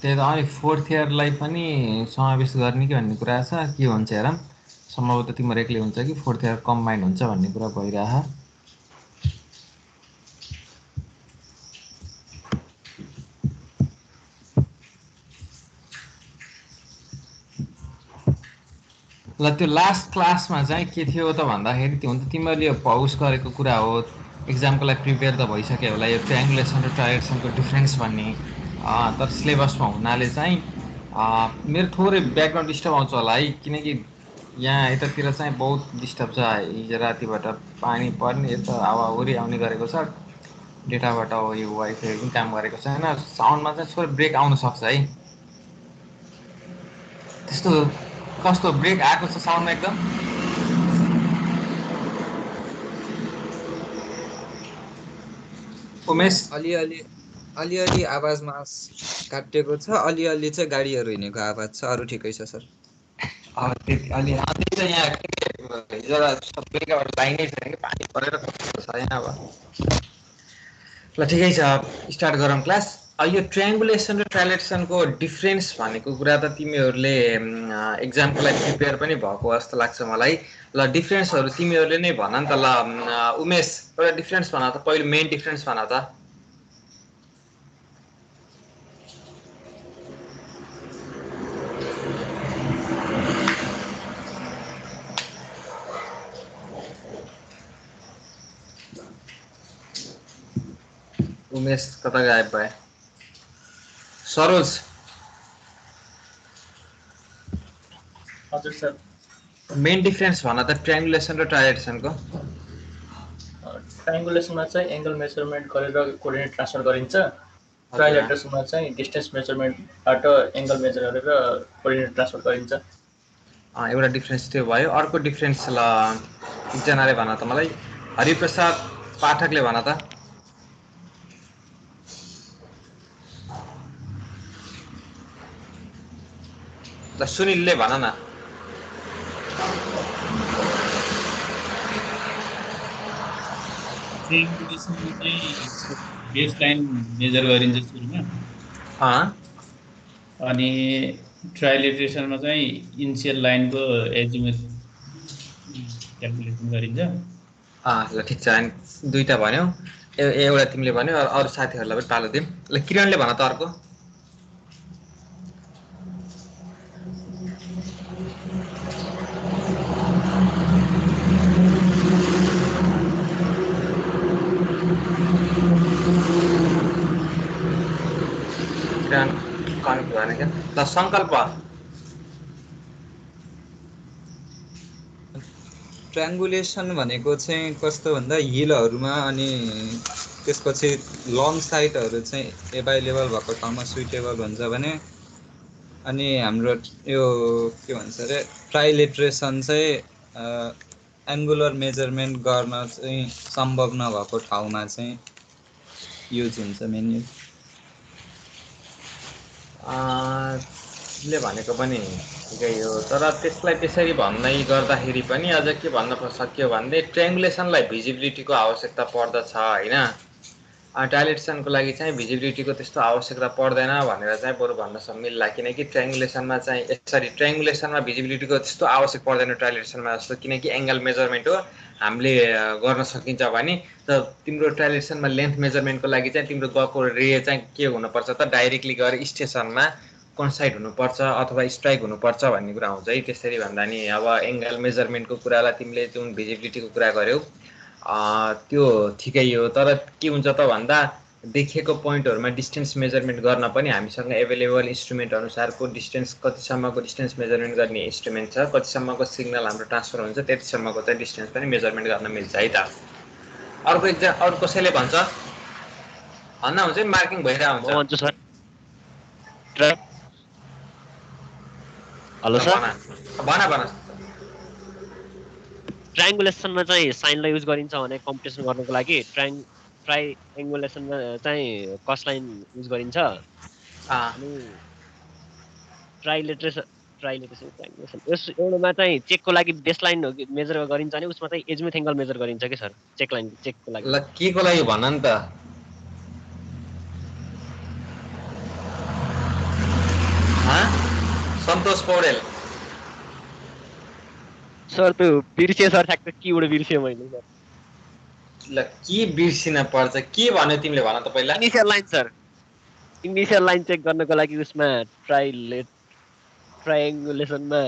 त्यही त अनि फोर्थ इयरलाई पनि समावेश गर्ने कि भन्ने कुरा छ के हुन्छ हेरौँ सम्भवतः तिम्रो एक्लै हुन्छ कि फोर्थ इयर कम्बाइन्ड हुन्छ भन्ने कुरा भइरह ल त्यो लास्ट क्लासमा चाहिँ के थियो त भन्दाखेरि त्यो हुन्छ तिमीहरूले यो पौस गरेको कुरा हो एक्जामको लागि प्रिपेयर त भइसक्यो होला यो ट्रायङ्गुलेसन र ट्रायलेसनको डिफ्रेन्स भन्ने तर सिलेबसमा हुनाले चाहिँ मेरो थोरै ब्याकग्राउन्ड डिस्टर्ब आउँछ होला है किनकि यहाँ यतातिर चाहिँ बहुत डिस्टर्ब छ हिजो रातिबाट पानी पर्ने यता हावाहुरी आउने गरेको छ डेटाबाट यो वाइफाई पनि काम गरेको छैन साउन्डमा चाहिँ थोरै ब्रेक आउनसक्छ है त्यस्तो कस्तो ब्रेक आएको छ साउन्डमा एकदम उमेश अलिअलि आवाजमा काटिएको छ अलिअलि चाहिँ गाडीहरू हिँडेको आवाज छ अरू ठिकै छ सर अलि त यहाँ हिजो बेलुकाबाट लाइनै छैन कि पानी परेर कस्तो छ यहाँ अब ल ठिकै छ स्टार्ट गरौँ क्लास यो ट्रायङ्गुलेसन र ट्रायलेसनको डिफ्रेन्स भनेको कुरा त तिमीहरूले एक्जामको लागि प्रिपेयर पनि भएको जस्तो लाग्छ मलाई ल डिफ्रेन्सहरू तिमीहरूले नै भन नि त ल उमेश एउटा डिफ्रेन्स भन त पहिलो मेन डिफ्रेन्स भन त उमेश कता गायब भए सरोज हजुर सर मेन डिफ्रेन्स भन त ट्रायङ्गुलेसन र ट्रायलेसनको ट्रायङ्गुलेसनमा चाहिँ एङ्गल मेजरमेन्ट गरेर कोअर्डिनेट ट्रान्सफर गरिन्छ ट्रायलेटरमा चाहिँ डिस्टेन्स मेजरमेन्टबाट एङ्गल मेजर गरेर कोअर्डिनेट ट्रान्सफर गरिन्छ एउटा डिफ्रेन्स त्यो भयो अर्को डिफ्रेन्स ल एकजनाले भन त मलाई हरिप्रसाद पाठकले भन त ल सुनिलले भन न ट्रायङ्गुलेसनमा चाहिँ बेस लाइन मेजर गरिन्छ सुरुमा अनि ट्रायलेटरेसनमा चाहिँ इनिसियल लाइनको एजिमुथ क्यालकुलेसन गरिन्छ ल ठिक छ दुईटा भन्यौ एउटा तिमीले भन्यो अरू साथीहरूलाई पनि पालो दिउँ ल किरणले भन त अर्को ल सङ्कल्प ट्रायङ्गुलेसन भनेको चाहिँ कस्तो भन्दा हिलहरूमा अनि त्यसपछि लङ साइडहरू चाहिँ एभाइलेबल भएको ठाउँमा सुइटेबल हुन्छ भने अनि हाम्रो यो के भन्छ अरे ट्रायलेटरेसन चाहिँ एङ्गुलर मेजरमेन्ट गर्न चाहिँ सम्भव नभएको ठाउँमा चाहिँ युज हुन्छ मेन युज ले भनेको पनि ठिकै हो तर त्यसलाई त्यसरी भन्दै गर्दाखेरि पनि अझ के भन्न सक्यो भने ट्रायङ्गुलेसनलाई भिजिबिलिटीको आवश्यकता पर्दछ होइन ट्रायलेटसनको लागि चाहिँ भिजिबिलिटीको त्यस्तो आवश्यकता पर्दैन भनेर चाहिँ बरु भन्न मिल्ला किनकि ट्रायङ्गुलेसनमा चाहिँ ट्रायङ्गुलेसनमा भिजिबिलिटीको त्यस्तो आवश्यक पर्दैन ट्रायलेटसनमा जस्तो किनकि एङ्गल मेजरमेन्ट हो हामीले गर्न सकिन्छ भने त तिम्रो ट्रायलेटसनमा लेन्थ मेजरमेन्टको लागि चाहिँ तिम्रो गएको रे चाहिँ के हुनुपर्छ त डाइरेक्टली गएर स्टेसनमा कन्साइड हुनुपर्छ अथवा स्ट्राइक हुनुपर्छ भन्ने कुरा हुन्छ है त्यसरी भन्दा नि अब एङ्गल मेजरमेन्टको कुरालाई तिमीले जुन भिजिबिलिटीको कुरा गर्यौ त्यो ठिकै हो तर के हुन्छ त भन्दा देखिएको पोइन्टहरुमा डिस्टेन्स मेजरमेन्ट गर्न पनि हामीसँग एभाइलेबल इन्स्ट्रुमेन्ट अनुसारको डिस्टेन्स कतिसम्मको डिस्टेन्स मेजरमेन्ट गर्ने इन्स्ट्रुमेन्ट छ कतिसम्मको सिग्नल हाम्रो ट्रान्सफर हुन्छ त्यतिसम्मको चाहिँ डिस्टेन्स पनि मेजरमेन्ट गर्न मिल्छ है त अर्को कसैले भन्छ भन्न हुन्छ मार्किङ भइरहेको हुन्छ सर हेलो सर भन ट्रायङ्गुलेसनमा चाहिँ साइनलाई युज गरिन्छ भने कम्पिटिसन गर्नको लागि ट्रायङ्गुलेसनमा चाहिँ कस लाइन युज गरिन्छ अनि ट्रायलेटरेसन एउटामा चाहिँ चेकको लागि बेस लाइन मेजर गरिन्छ भने उसमा चाहिँ एजिमुथ एङ्गल मेजर गरिन्छ के सर चेकको लागि ल के को लागि भन्न नि त सन्तोष पौडेल सर त्यो बिर्सिएँ सर, ठ्याक्क कीबाट बिर्सिएँ मैले सर। ल के बिर्सिन पर्छ, के भन्यो तिमीले भन त पहिला। Initial line sir, initial line check गर्नको लागि उसमा ट्रायङ्गुलेसनमा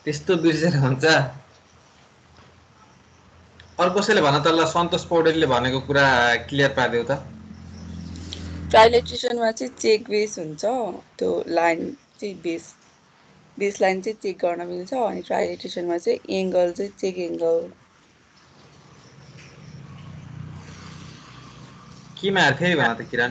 त्यस्तो बिर्सेर हुन्छ। अरू कसैले भन त, ल सन्तोष पौडेलले भनेको कुरा क्लियर पारिदेऊ त। ट्राइलेट्रेसनमा चाहिँ चेक बेस हुन्छ, त्यो लाइन चाहिँ बेस लाइन चाहिँ चेक गर्न मिल्छ, अनि ट्राइलेट्रेसनमा चाहिँ एङ्गल चाहिँ चेक एङ्गल। केमा आयो फेरि भन त किरण।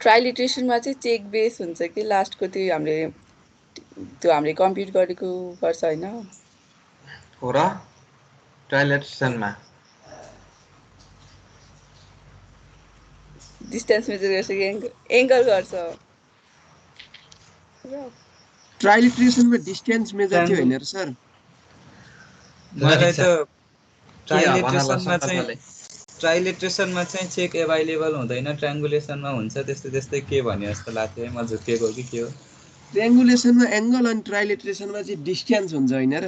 ट्राइलेट्रेसनमा चाहिँ चेक बेस हुन्छ कि लास्टको त्यो हामीले कम्प्युट गरेको गर्छ होइन। हो र ट्राइलेट्रेसनमा डिस्टेन्स मेजर गर्छ कि एङ्गल गर्छ। ट्राइलेट्रेसनमा डिस्टेन्स मेजर थियो होइन र सर? मलाई त ट्राइलेट्रेसनमा ट्राइलेट्रेसनमा चाहिँ चेक एभाइलेबल हुँदैन, ट्रायङ्गुलेसनमा हुन्छ। त्यस्तै के भन्यो जस्तो लाग्थ्यो, म झुक्किएको कि के हो। ट्रायङ्गुलेसनमा एङ्गल अनि ट्राइलेट्रेसनमा चाहिँ डिस्टेन्स हुन्छ होइन र?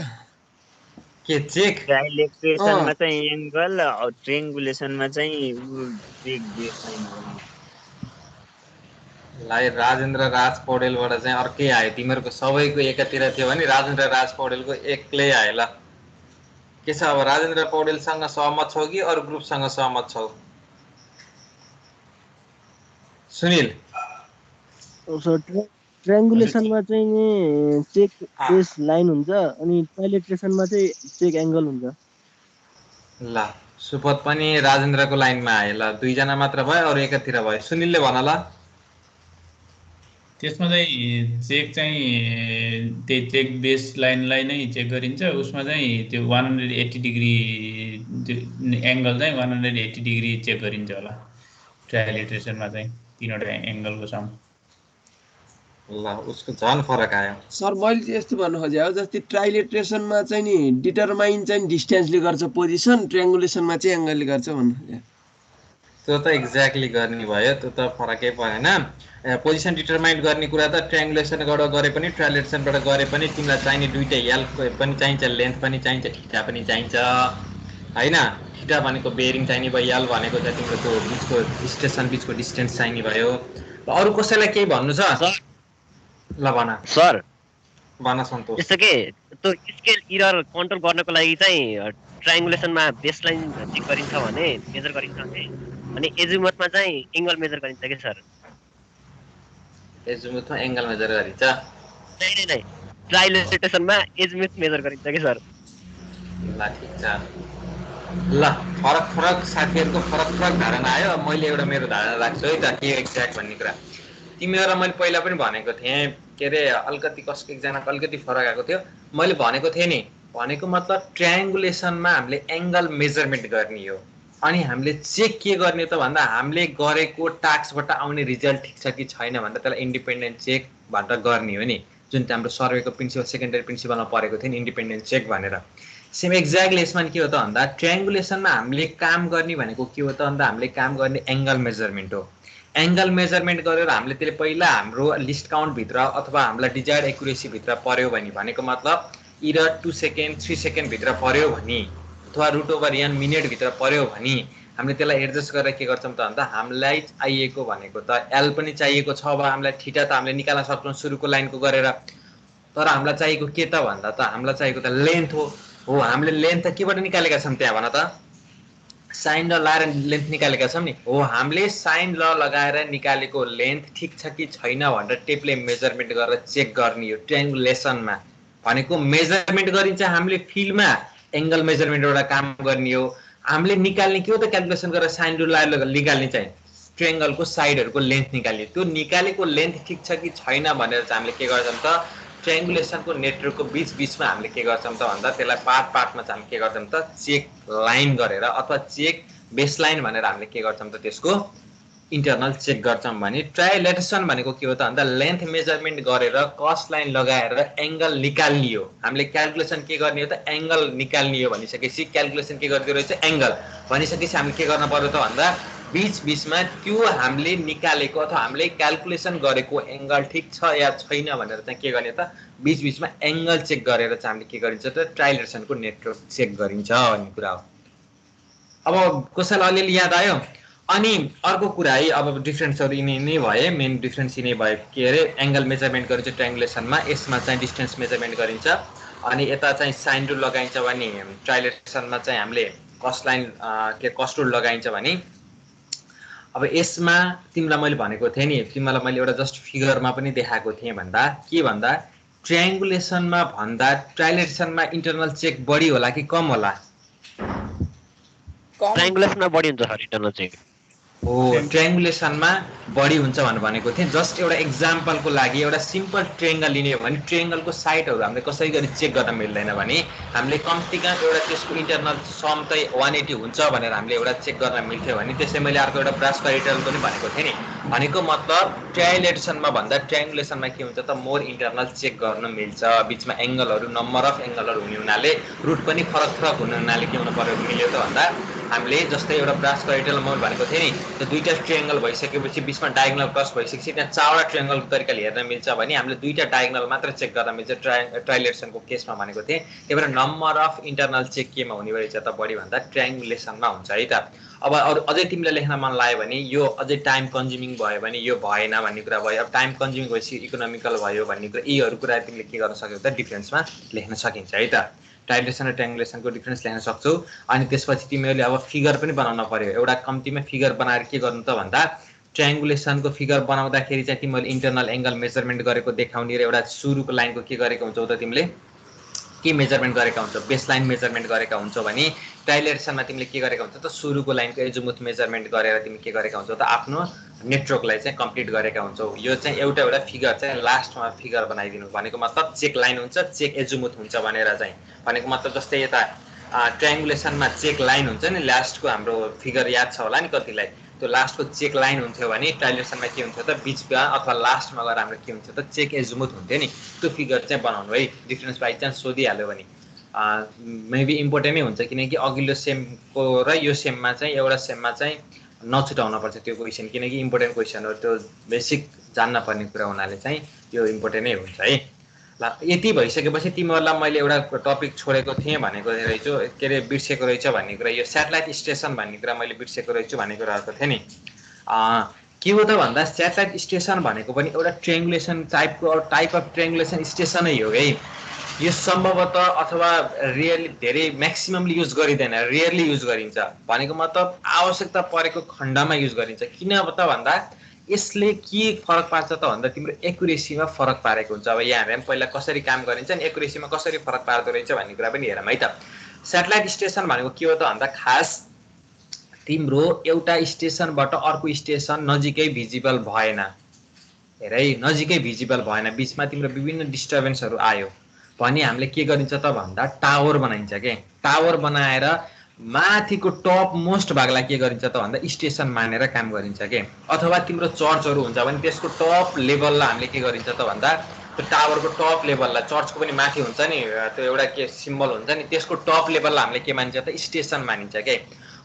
के चेक? ट्राइलेट्रेसनमा चाहिँ एङ्गल, ट्रायङ्गुलेसनमा चाहिँ चेक बेस लाइन। लाई राजेन्द्र राज पौडेलबाट चाहिँ अर्कै आयो, तिमीहरूको सबैको एकातिर थियो भने राजेन्द्र राज पौडेलको एक्लै आयो। ल के छ अब, राजेन्द्र पौडेलसँग सहमत छौ कि अरू ग्रुपसँग सहमत छौ? सुनिल ट्रायङ्गुलेसनमा चाहिँ नि चेक बेस लाइन हुन्छ, अनि ट्राइलेट्रेसनमा चाहिँ चेक एङ्गल हुन्छ। ल सुपथ पनि राजेन्द्रको लाइनमा आयो। ल दुईजना मात्र भयो, अरू एकातिर भयो। सुनिलले भन ल। त्यसमा चाहिँ चेक चाहिँ त्यही चेक बेस लाइनलाई नै चेक गरिन्छ। उसमा चाहिँ त्यो 180 डिग्री त्यो एङ्गल चाहिँ 180 डिग्री चेक गरिन्छ होला। ट्राइलेट्रेसनमा चाहिँ तीनवटा एङ्गलको सम। ल उसको झन् फरक आयो। सर मैले चाहिँ यस्तो भन्नु खोजेँ हो, जस्तै ट्राइलेट्रेसनमा चाहिँ नि डिटरमाइन चाहिँ डिस्टेन्सले गर्छ पोजिसन, ट्रायङ्गुलेसनमा चाहिँ एङ्गलले गर्छ भन्नु खोजेँ। त्यो त एक्ज्याक्टली गर्ने भयो, त्यो त फरकै परेन। पोजिसन डिटरमाइन गर्ने कुरा त ट्रायङ्गुलेसनबाट गरे पनि ट्राइलेट्रेसनबाट गरे पनि तिमीलाई चाहिने दुइटै एल पनि चाहिन्छ, लेन्थ पनि चाहिन्छ, थीटा पनि चाहिन्छ होइन। थीटा भनेको बेरिङ चाहिने भयो, एल भनेको चाहिँ तिम्रो त्यो बिचको स्टेसन बिचको डिस्टेन्स चाहिने भयो। अरू कसैलाई केही भन्नु छ? ल भन सर। भन सन्तोष। जस्तो कि त्यो स्केल इरर कन्ट्रोल गर्नको लागि चाहिँ ट्रायङ्गुलेसनमा बेस लाइन चेक गरिन्छ भने, मेजर गरिन्छ भने, अनि एजिमुथमा चाहिँ एङ्गल मेजर गरिन्छ कि सर? एजिमुथमा एङ्गल मेजर गरिन्छ? नै ट्राइलेट्रेसनमा एजिमुथ मेजर गरिन्छ कि सर? ल ठिक छ। ल फरक साथीहरूको फरक धारणा आयो। मैले एउटा मेरो धारणा राख्छु है त, के एक्ज्याक्ट भन्ने कुरा। तिमीहरू मैले पहिला पनि भनेको थिएँ, के अरे अलिकति कसको एकजनाको अलिकति फरक आएको थियो। मैले भनेको थिएँ नि, भनेको मतलब ट्रायङ्गुलेसनमा हामीले एङ्गल मेजरमेन्ट गर्ने हो, अनि हामीले चेक के गर्ने त भन्दा हामीले गरेको टास्कबाट आउने रिजल्ट ठिक छ कि छैन भनेर त्यसलाई इन्डिपेन्डेन्ट चेक भनेर गर्ने हो नि, जुन चाहिँ हाम्रो सर्वेको प्रिन्सिपल सेकेन्डरी प्रिन्सिपलमा परेको थियो नि, इन्डिपेन्डेन्ट चेक भनेर। सेम एक्ज्याक्टली यसमा के हो त भन्दा ट्रायङ्गुलेसनमा हामीले काम गर्ने भनेको के हो त भन्दा हामीले काम गर्ने एङ्गल मेजरमेन्ट हो। एङ्गल मेजरमेन्ट गरेर हामीले त्यसले पहिला हाम्रो लिस्ट काउन्टभित्र अथवा हामीलाई डिजायर्ड एक्युरेसीभित्र पऱ्यो भनेको मतलब इरर 2 सेकेन्ड 3 सेकेन्डभित्र पऱ्यो भने अथवा √n मिनटभित्र पऱ्यो भने हामीले त्यसलाई एडजस्ट गरेर के गर्छौँ त भन्दा हामीलाई चाहिएको भनेको त एल पनि चाहिएको छ। अब हामीलाई थीटा त हामीले निकाल्न सक्छौँ सुरुको लाइनको गरेर, तर हामीलाई चाहिएको के त भन्दा त हामीलाई चाहिएको त लेन्थ हो। हामीले लेन्थ त केबाट निकालेका छौँ त्यहाँ भन त? साइन र लगाएर लेन्थ निकालेका छौँ नि। हो, हामीले साइन ल लगाएर निकालेको लेन्थ ठिक छ कि छैन भनेर टेपले मेजरमेन्ट गरेर चेक गर्ने हो। ट्रायङ्गुलेसनमा भनेको मेजरमेन्ट गरिन्छ हामीले फिल्डमा, एङ्गल मेजरमेन्ट एउटा काम गर्ने हो। हामीले निकाल्ने के हो त क्यालकुलेसन गरेर साइन र लगाएर निकाल्ने चाहिँ ट्रायङ्गलको साइडहरूको लेन्थ निकाल्ने। त्यो निकालेको लेन्थ ठिक छ कि छैन भनेर चाहिँ हामीले के गर्छौँ त ट्रायङ्गुलेसनको नेटवर्कको बिचमा हामीले के गर्छौँ त भन्दा त्यसलाई पार्टमा चाहिँ हामीले के गर्छौँ त चेक लाइन गरेर अथवा चेक बेस लाइन भनेर हामीले के गर्छौँ त त्यसको इन्टरनल चेक गर्छौँ भने ट्राइलेट्रेसन भनेको के हो त भन्दा लेन्थ मेजरमेन्ट गरेर कस्ट लाइन लगाएर एङ्गल निकाल्ने हो। हामीले क्यालकुलेसन के गर्ने हो त एङ्गल निकाल्ने हो भनिसकेपछि क्यालकुलेसन के गर्दो रहेछ एङ्गल भनिसकेपछि हामीले के गर्न पर्यो त भन्दा बिचमा त्यो हामीले निकालेको अथवा हामीले क्यालकुलेसन गरेको एङ्गल ठिक छ या छैन भनेर चाहिँ के गर्ने त बिचमा एङ्गल चेक गरेर चाहिँ हामीले के गरिन्छ त ट्राइलेट्रेसनको नेटवर्क चेक गरिन्छ भन्ने कुरा हो। अब कसैलाई अलिअलि याद आयो? अनि अर्को कुरा है, अब डिफ्रेन्सहरू यिनै नै भए, मेन डिफ्रेन्स यिनै भयो के अरे एङ्गल मेजरमेन्ट गरिन्छ ट्रायङ्गुलेसनमा, यसमा चाहिँ डिस्टेन्स मेजरमेन्ट गरिन्छ अनि यता चाहिँ साइन रुल लगाइन्छ भने ट्राइलेट्रेसनमा चाहिँ हामीले कस्ट लाइन के कस्ट रुल लगाइन्छ भने अब यसमा तिमीलाई मैले भनेको थिएँ नि, तिमीलाई मैले एउटा जस्ट फिगरमा पनि देखाएको थिएँ भन्दा के भन्दा ट्रायङ्गुलेसनमा भन्दा ट्राइलेट्रेसनमा इन्टरनल चेक बढी होला कि कम होला? ट्रायङ्गुलेसनमा बढी हुन्छ सर इन्टरनल चेक। हो, ट्रायङ्गुलेसनमा बढी हुन्छ भनेको थिएँ। जस्ट एउटा एक्जाम्पलको लागि एउटा सिम्पल ट्रायङ्गल लिने हो भने ट्रायङ्गलको साइडहरू हामीले कसै गरी चेक गर्न मिल्दैन भने हामीले कम्तीमा एउटा त्यसको इन्टरनल सम चाहिँ 180 हुन्छ भनेर हामीले एउटा चेक गर्न मिल्थ्यो भने त्यसै मैले अर्को एउटा ब्रास पेरिटल पनि भनेको थिएँ नि। भनेको मतलब ट्राइलेट्रेसनमा भन्दा ट्रायङ्गुलेसनमा के हुन्छ त मोर इन्टरनल चेक गर्न मिल्छ। बिचमा एङ्गलहरू नम्बर अफ एङ्गलहरू हुने हुनाले रुट पनि फरक हुने हुनाले के हुनु पर्यो मिल्यो त भन्दा हामीले जस्तै एउटा ब्रास पेरिटल मैले भनेको थिएँ नि, त्यो दुईटा ट्रायङ्गल भइसकेपछि बिचमा डायगोनल क्रस भइसकेपछि त्यहाँ चारवटा ट्रायङ्गलको तरिकाले हेर्न मिल्छ भने हामीले दुईटा डायगोनल मात्र चेक गर्न मिल्छ ट्राइलेट्रेसनको केसमा भनेको थिएँ। त्यही भएर नम्बर अफ इन्टरनल चेक केमा हुने रहेछ त बढी भन्दा ट्रायङ्गुलेसनमा हुन्छ है त। अब अरू अझै तिमीले लेख्न मन लाग्यो भने यो अझै टाइम कन्ज्युमिङ भयो भने यो भएन भन्ने कुरा भयो। अब टाइम कन्ज्युमिङ भएपछि इकोनोमिकल भयो भन्ने कुरा, यीहरू कुरा तिमीले के गर्न सक्यौ त डिफ्रेन्समा लेख्न सकिन्छ है त। ट्राइलेट्रेसन र ट्रायङ्गुलेसनको डिफ्रेन्स लेख्न सक्छौ। अनि त्यसपछि तिमीहरूले अब फिगर पनि बनाउन पर्यो। एउटा कम्तीमा फिगर बनाएर के गर्नु त भन्दा ट्रायङ्गुलेसनको फिगर बनाउँदाखेरि चाहिँ तिमीहरूले इन्टरनल एङ्गल मेजरमेन्ट गरेको देखाउने र एउटा सुरुको लाइनको के गरेको हुन्छौ त तिमीले के मेजरमेन्ट गरेका हुन्छौ बेस लाइन मेजरमेन्ट गरेका हुन्छौ भने ट्राइलेट्रेसनमा तिमीले के गरेका हुन्छौ त सुरुको लाइनको एजुमुथ मेजरमेन्ट गरेर तिमी के गरेका हुन्छौ त आफ्नो नेटवर्कलाई चाहिँ कम्प्लिट गरेका हुन्छौ। यो चाहिँ एउटा फिगर चाहिँ लास्टमा फिगर बनाइदिनु भनेको मतलब चेक लाइन हुन्छ चेक एजुमुथ हुन्छ भनेर चाहिँ भनेको मतलब जस्तै यता ट्रायङ्गुलेसनमा चेक लाइन हुन्छ नि, लास्टको हाम्रो फिगर याद छ होला नि कतिलाई, त्यो लास्टको चेक लाइन हुन्थ्यो भने ट्राइलेट्रेसनमा के हुन्थ्यो त बिचमा अथवा लास्टमा गएर हाम्रो के हुन्थ्यो त चेक एजुमुथ हुन्थ्यो नि। त्यो फिगर चाहिँ बनाउनु है, डिफ्रेन्स बाई चान्स सोधिहाल्यो भने मेबी इम्पोर्टेन्टै हुन्छ किनकि अघिल्लो सेमको र यो सेममा चाहिँ एउटा सेममा चाहिँ नछुटाउन पर्छ त्यो क्वेसन, किनकि इम्पोर्टेन्ट क्वेसन हो, त्यो बेसिक जान्न पर्ने कुरा हुनाले चाहिँ यो इम्पोर्टेन्टै हुन्छ है। ल यति भइसकेपछि तिमीहरूलाई मैले एउटा टपिक छोडेको थिएँ भनेको रहेछु, के अरे बिर्सेको रहेछ भन्ने कुरा, यो सेटेलाइट स्टेसन भन्ने कुरा मैले बिर्सेको रहेछु भन्ने कुराहरूको थिएँ नि। के हो त भन्दा सेटेलाइट स्टेसन भनेको पनि एउटा ट्रायङ्गुलेसन टाइप अफ ट्रायङ्गुलेसन स्टेसनै हो है। यो सम्भवतः अथवा रियरली धेरै म्याक्सिममली युज गरिँदैन, रियरली युज गरिन्छ भनेको मतलब आवश्यकता परेको खण्डमा युज गरिन्छ। किन त भन्दा यसले के फरक पार्छ त भन्दा तिम्रो एकुरेसीमा फरक पारेको हुन्छ। अब यहाँ हेरौँ पहिला कसरी काम गरिन्छ नि एकुरेसीमा कसरी फरक पार्दो रहेछ भन्ने कुरा पनि हेरौँ है त। सेटेलाइट स्टेसन भनेको के हो त भन्दा खास तिम्रो एउटा स्टेसनबाट अर्को स्टेसन नजिकै भिजिबल भएन, हेर है नजिकै भिजिबल भएन, बिचमा तिम्रो विभिन्न डिस्टर्बेन्सहरू आयो भने हामीले के गरिन्छ त भन्दा टावर बनाइन्छ के। टावर बनाएर माथिको टप मोस्ट भागलाई के गरिन्छ त भन्दा स्टेसन मानेर काम गरिन्छ के। अथवा तिम्रो चर्चहरू हुन्छ भने त्यसको टप लेभललाई हामीले के गरिन्छ त भन्दा त्यो टावरको टप लेभललाई, चर्चको पनि माथि हुन्छ नि त्यो एउटा के सिम्बल हुन्छ नि, त्यसको टप लेभललाई हामीले के मानिन्छ त स्टेसन मानिन्छ के।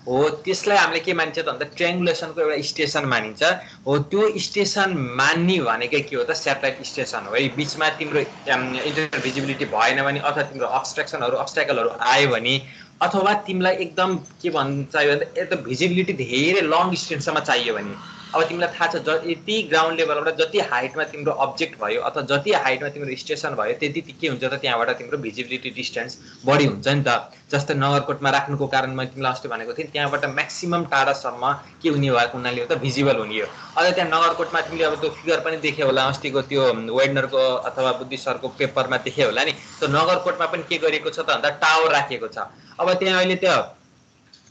हो त्यसलाई हामीले के मानिन्छ त भन्दा ट्रायङ्गुलेसनको एउटा स्टेसन मानिन्छ। हो त्यो स्टेसन मान्ने भनेकै के हो त सेटेलाइट स्टेसन हो है। बिचमा तिम्रो इन्टरनेट भिजिबिलिटी भएन भने अथवा तिम्रो अब्स्ट्याकलहरू आयो भने अथवा तिमीलाई एकदम के भन्छ भने एकदम भिजिबिलिटी धेरै लङ डिस्टेन्ससम्म चाहियो भने अब तिमीलाई थाहा छ यति ग्राउन्ड लेभलबाट जति हाइटमा तिम्रो अब्जेक्ट भयो अथवा जति हाइटमा तिम्रो स्टेसन भयो त्यति के हुन्छ त त्यहाँबाट तिम्रो भिजिबिलिटी डिस्टेन्स बढी हुन्छ नि त। जस्तै नगरकोटमा राख्नुको कारण मैले तिमीलाई अस्ति भनेको थिएँ त्यहाँबाट म्याक्सिमम टाढासम्म के हुने भएको हुनाले हो त भिजिबल हुने हो। अझ त्यहाँ नगरकोटमा तिमीले अब त्यो फिगर पनि देख्यो होला अस्तिको त्यो वेडनरको अथवा बुद्धि सरको पेपरमा देख्यो होला नि, त्यो नगरकोटमा पनि के गरिएको छ त भन्दा टावर राखिएको छ। अब त्यहाँ अहिले त्यो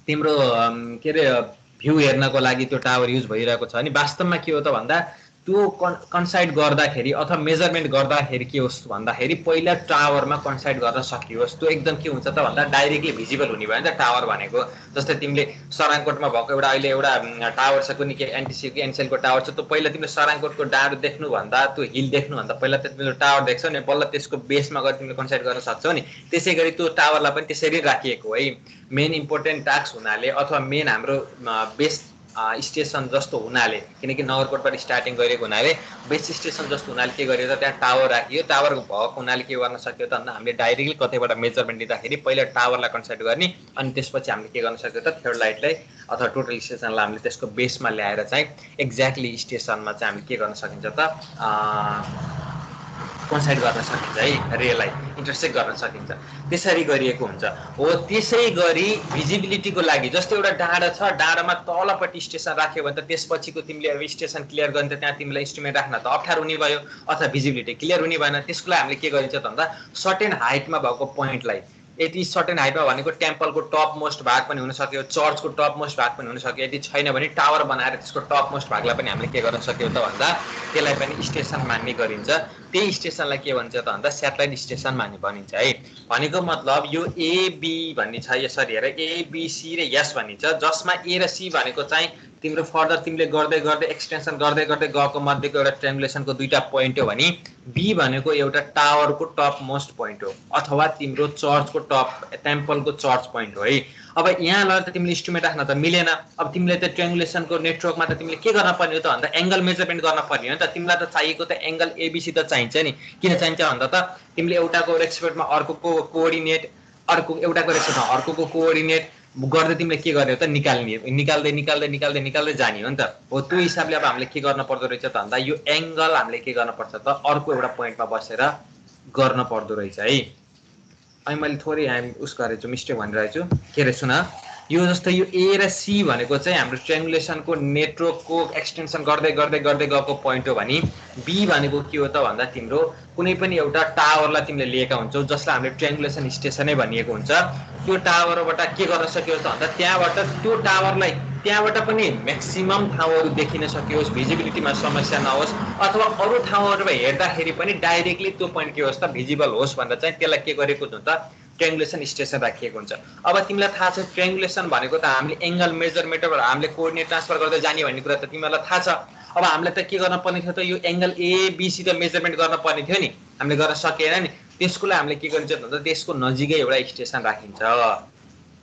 तिम्रो के अरे भ्यू हेर्नको लागि त्यो टावर युज भइरहेको छ अनि वास्तवमा के हो त भन्दा त्यो कन्साइड गर्दाखेरि अथवा मेजरमेन्ट गर्दाखेरि के होस् भन्दाखेरि पहिला टावरमा कन्साइड गर्न सकियोस्। त्यो एकदम के हुन्छ त भन्दा डाइरेक्टली भिजिबल हुने भयो नि त टावर भनेको। जस्तै तिमीले सराङकोटमा भएको एउटा अहिले एउटा टावर छ कुनै के एनटिसीको एनसेलको टावर छ, त्यो पहिला तिमीले सराङकोटको डाँडो देख्नुभन्दा त्यो हिल देख्नुभन्दा पहिला त तिमीले टावर देख्छौ नि, बल्ल त्यसको बेसमा गएर तिमीले कन्साइड गर्न सक्छौ नि। त्यसै गरी त्यो टावरलाई पनि त्यसरी राखिएको है। मेन इम्पोर्टेन्ट टास्क हुनाले अथवा मेन हाम्रो बेस स्टेसन जस्तो हुनाले, किनकि नगरकोटबाट स्टार्टिङ गरेको हुनाले बेस स्टेसन जस्तो हुनाले के गरियो त त्यहाँ टावर राखियो। टावर भएको हुनाले के गर्न सक्यो त भन्दा हामीले डाइरेक्टली कतैबाट मेजरमेन्ट लिँदाखेरि पहिला टावरलाई कन्सिडर गर्ने, अनि त्यसपछि हामीले के गर्न सक्यो त थर्ड लाइटलाई अथवा टोटल स्टेसनलाई हामीले त्यसको बेसमा ल्याएर चाहिँ एक्ज्याक्टली स्टेसनमा चाहिँ हामीले के गर्न सकिन्छ त कन्साइड गर्न सकिन्छ है, रेलाई इन्टरसेक्ट गर्न सकिन्छ। त्यसरी गरिएको हुन्छ हो। त्यसै गरी भिजिबिलिटीको लागि जस्तै एउटा डाँडा छ, डाँडामा तलपट्टि स्टेसन राख्यो भने त त्यसपछिको तिमीले अब स्टेसन क्लियर गर्ने त त्यहाँ तिमीलाई इन्स्ट्रुमेन्ट राख्न त अप्ठ्यारो हुने भयो अथवा भिजिबिलिटी क्लियर हुने भएन। त्यसको लागि हामीले के गरिन्छ त भन्दा सर्टेन हाइटमा भएको पोइन्टलाई, यदि सर्टेन हाइटमा भनेको टेम्पलको टप मोस्ट भाग पनि हुन सक्यो, चर्चको टप मोस्ट भाग पनि हुन सक्यो, यदि छैन भने टावर बनाएर त्यसको टप मोस्ट भागलाई पनि हामीले के गर्न सक्यो त भन्दा त्यसलाई पनि स्टेसन मान्ने गरिन्छ। त्यही स्टेसनलाई के भन्छ त भन्दा स्याटेलाइट स्टेसन मान्ने भनिन्छ है। भनेको मतलब यो एबी भन्ने छ, यसरी हेर एबिसी र एस भनिन्छ, जसमा ए र सी भनेको चाहिँ तिम्रो फर्दर तिमीले गर्दै गर्दै एक्सटेन्सन गर्दै गर्दै गएको मध्येको एउटा ट्रायंगुलेसनको दुईटा पोइन्ट हो भने बी भनेको एउटा टावरको टप मोस्ट पोइन्ट हो अथवा तिम्रो चर्चको टप टेम्पलको चर्च पोइन्ट हो है। अब यहाँ लगेर त तिमीले इन्स्ट्रुमेन्ट राख्न त मिलेन। अब तिमीले त ट्रायंगुलेसनको नेटवर्कमा त तिमीले के गर्न पर्ने हो त भन्दा एंगल मेजरमेन्ट गर्न पर्ने हो नि त। तिमीलाई त चाहिएको त एंगल एबिसी त चाहिन्छ नि। किन चाहिन्छ भन्दा त तिमीले एउटाको रेस्पेक्टमा अर्कोको कोअर्डिनेट, अर्को एउटाको रेस्पेक्टमा अर्कोको कोअर्डिनेट गर्दै तिमीले के गर्यो त निकाल्दै जाने हो नि त। हो त्यो हिसाबले अब हामीले के गर्न पर्दो रहेछ त भन्दा यो एंगल हामीले के गर्न पर्छ त अर्को एउटा पोइन्टमा बसेर गर्न पर्दो रहेछ है। अनि मैले थोरै उस गरेछु, मिस्टेक भनिरहेछु, के रे सुन, यो जस्तो यो ए र सी भनेको चाहिँ हाम्रो ट्रायंगुलेसनको नेटवर्कको एक्सटेन्सन गर्दै गर्दै गर्दै गएको पोइन्ट हो भने बी भनेको के हो त भन्दा तिम्रो कुनै पनि एउटा टावरलाई तिमीले लिएका हुन्छौ जसलाई हामीले ट्रायंगुलेसन स्टेसनै भनिएको हुन्छ। त्यो टावरबाट के गर्न सक्यो त भन्दा त्यहाँबाट त्यो टावरलाई त्यहाँबाट पनि म्याक्सिमम ठाउँहरू देखिन सकियोस्, भिजिबिलिटीमा समस्या नहोस् अथवा अरू ठाउँहरूमा हेर्दाखेरि पनि डाइरेक्टली त्यो पोइन्ट के होस् त भिजिबल होस् भनेर चाहिँ त्यसलाई के गरेको हुन्छ त ट्रायंगुलेसन स्टेसन राखिएको हुन्छ। अब तिमीलाई थाहा छ ट्रायंगुलेसन भनेको त हामीले एंगल मेजरमेन्टबाट हामीले कोअर्डिनेट ट्रान्सफर गर्दै जाने भन्ने कुरा त तिमीलाई थाहा छ। अब हामीलाई त के गर्न पर्ने थियो त यो एंगल एबिसी त मेजरमेन्ट गर्न पर्ने थियो नि, हामीले गर्न सकेन नि। त्यसको लागि हामीले के गरिन्छ भन्दा त्यसको नजिकै एउटा स्टेसन राखिन्छ।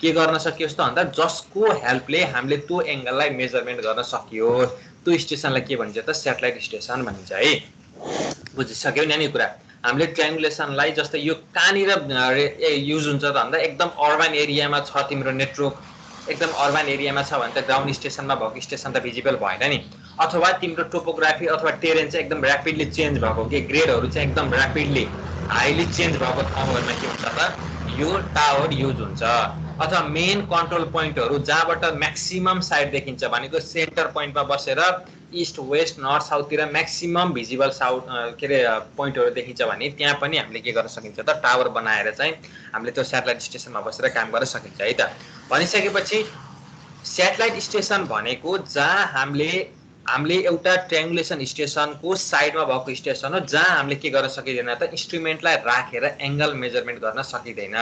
के गर्न सकियोस् त भन्दा जसको हेल्पले हामीले त्यो एंगललाई मेजरमेन्ट गर्न सकियोस्, त्यो स्टेसनलाई के भनिन्छ त स्याटेलाइट स्टेसन भनिन्छ है। बुझिसक्यौ नि कुरा। हामीले ट्रायंगुलेसनलाई जस्तै यो कहाँनिर युज हुन्छ त भन्दा एकदम अर्बन एरियामा छ तिम्रो नेटवर्क, एकदम अर्बन एरियामा छ भने त ग्राउन्ड स्टेसनमा भएको स्टेसन त भिजिबल भएन नि। अथवा तिम्रो टोपोग्राफी अथवा टेरेन चाहिँ एकदम ऱ्यापिडली चेन्ज भएको, के ग्रेडहरू चाहिँ एकदम ऱ्यापिडली हाइली चेन्ज भएको ठाउँहरूमा के हुन्छ त यो टावर युज हुन्छ। अथवा मेन कन्ट्रोल पोइन्टहरू जहाँबाट म्याक्सिमम साइड देखिन्छ भनेको सेन्टर पोइन्टमा बसेर इस्ट वेस्ट नर्थ साउथतिर म्याक्सिमम भिजिबल साउथ के अरे पोइन्टहरू देखिन्छ भने त्यहाँ पनि हामीले के गर्न सकिन्छ त टावर बनाएर चाहिँ हामीले त्यो स्याटेलाइट स्टेसनमा बसेर काम गर्न सकिन्छ है त। भनिसकेपछि स्याटेलाइट स्टेसन भनेको जहाँ हामीले एउटा ट्रायंगुलेसन स्टेसनको साइडमा भएको स्टेसन हो जहाँ हामीले के गर्न सकिँदैन त इन्स्ट्रुमेन्टलाई राखेर एंगल मेजरमेन्ट गर्न सकिँदैन।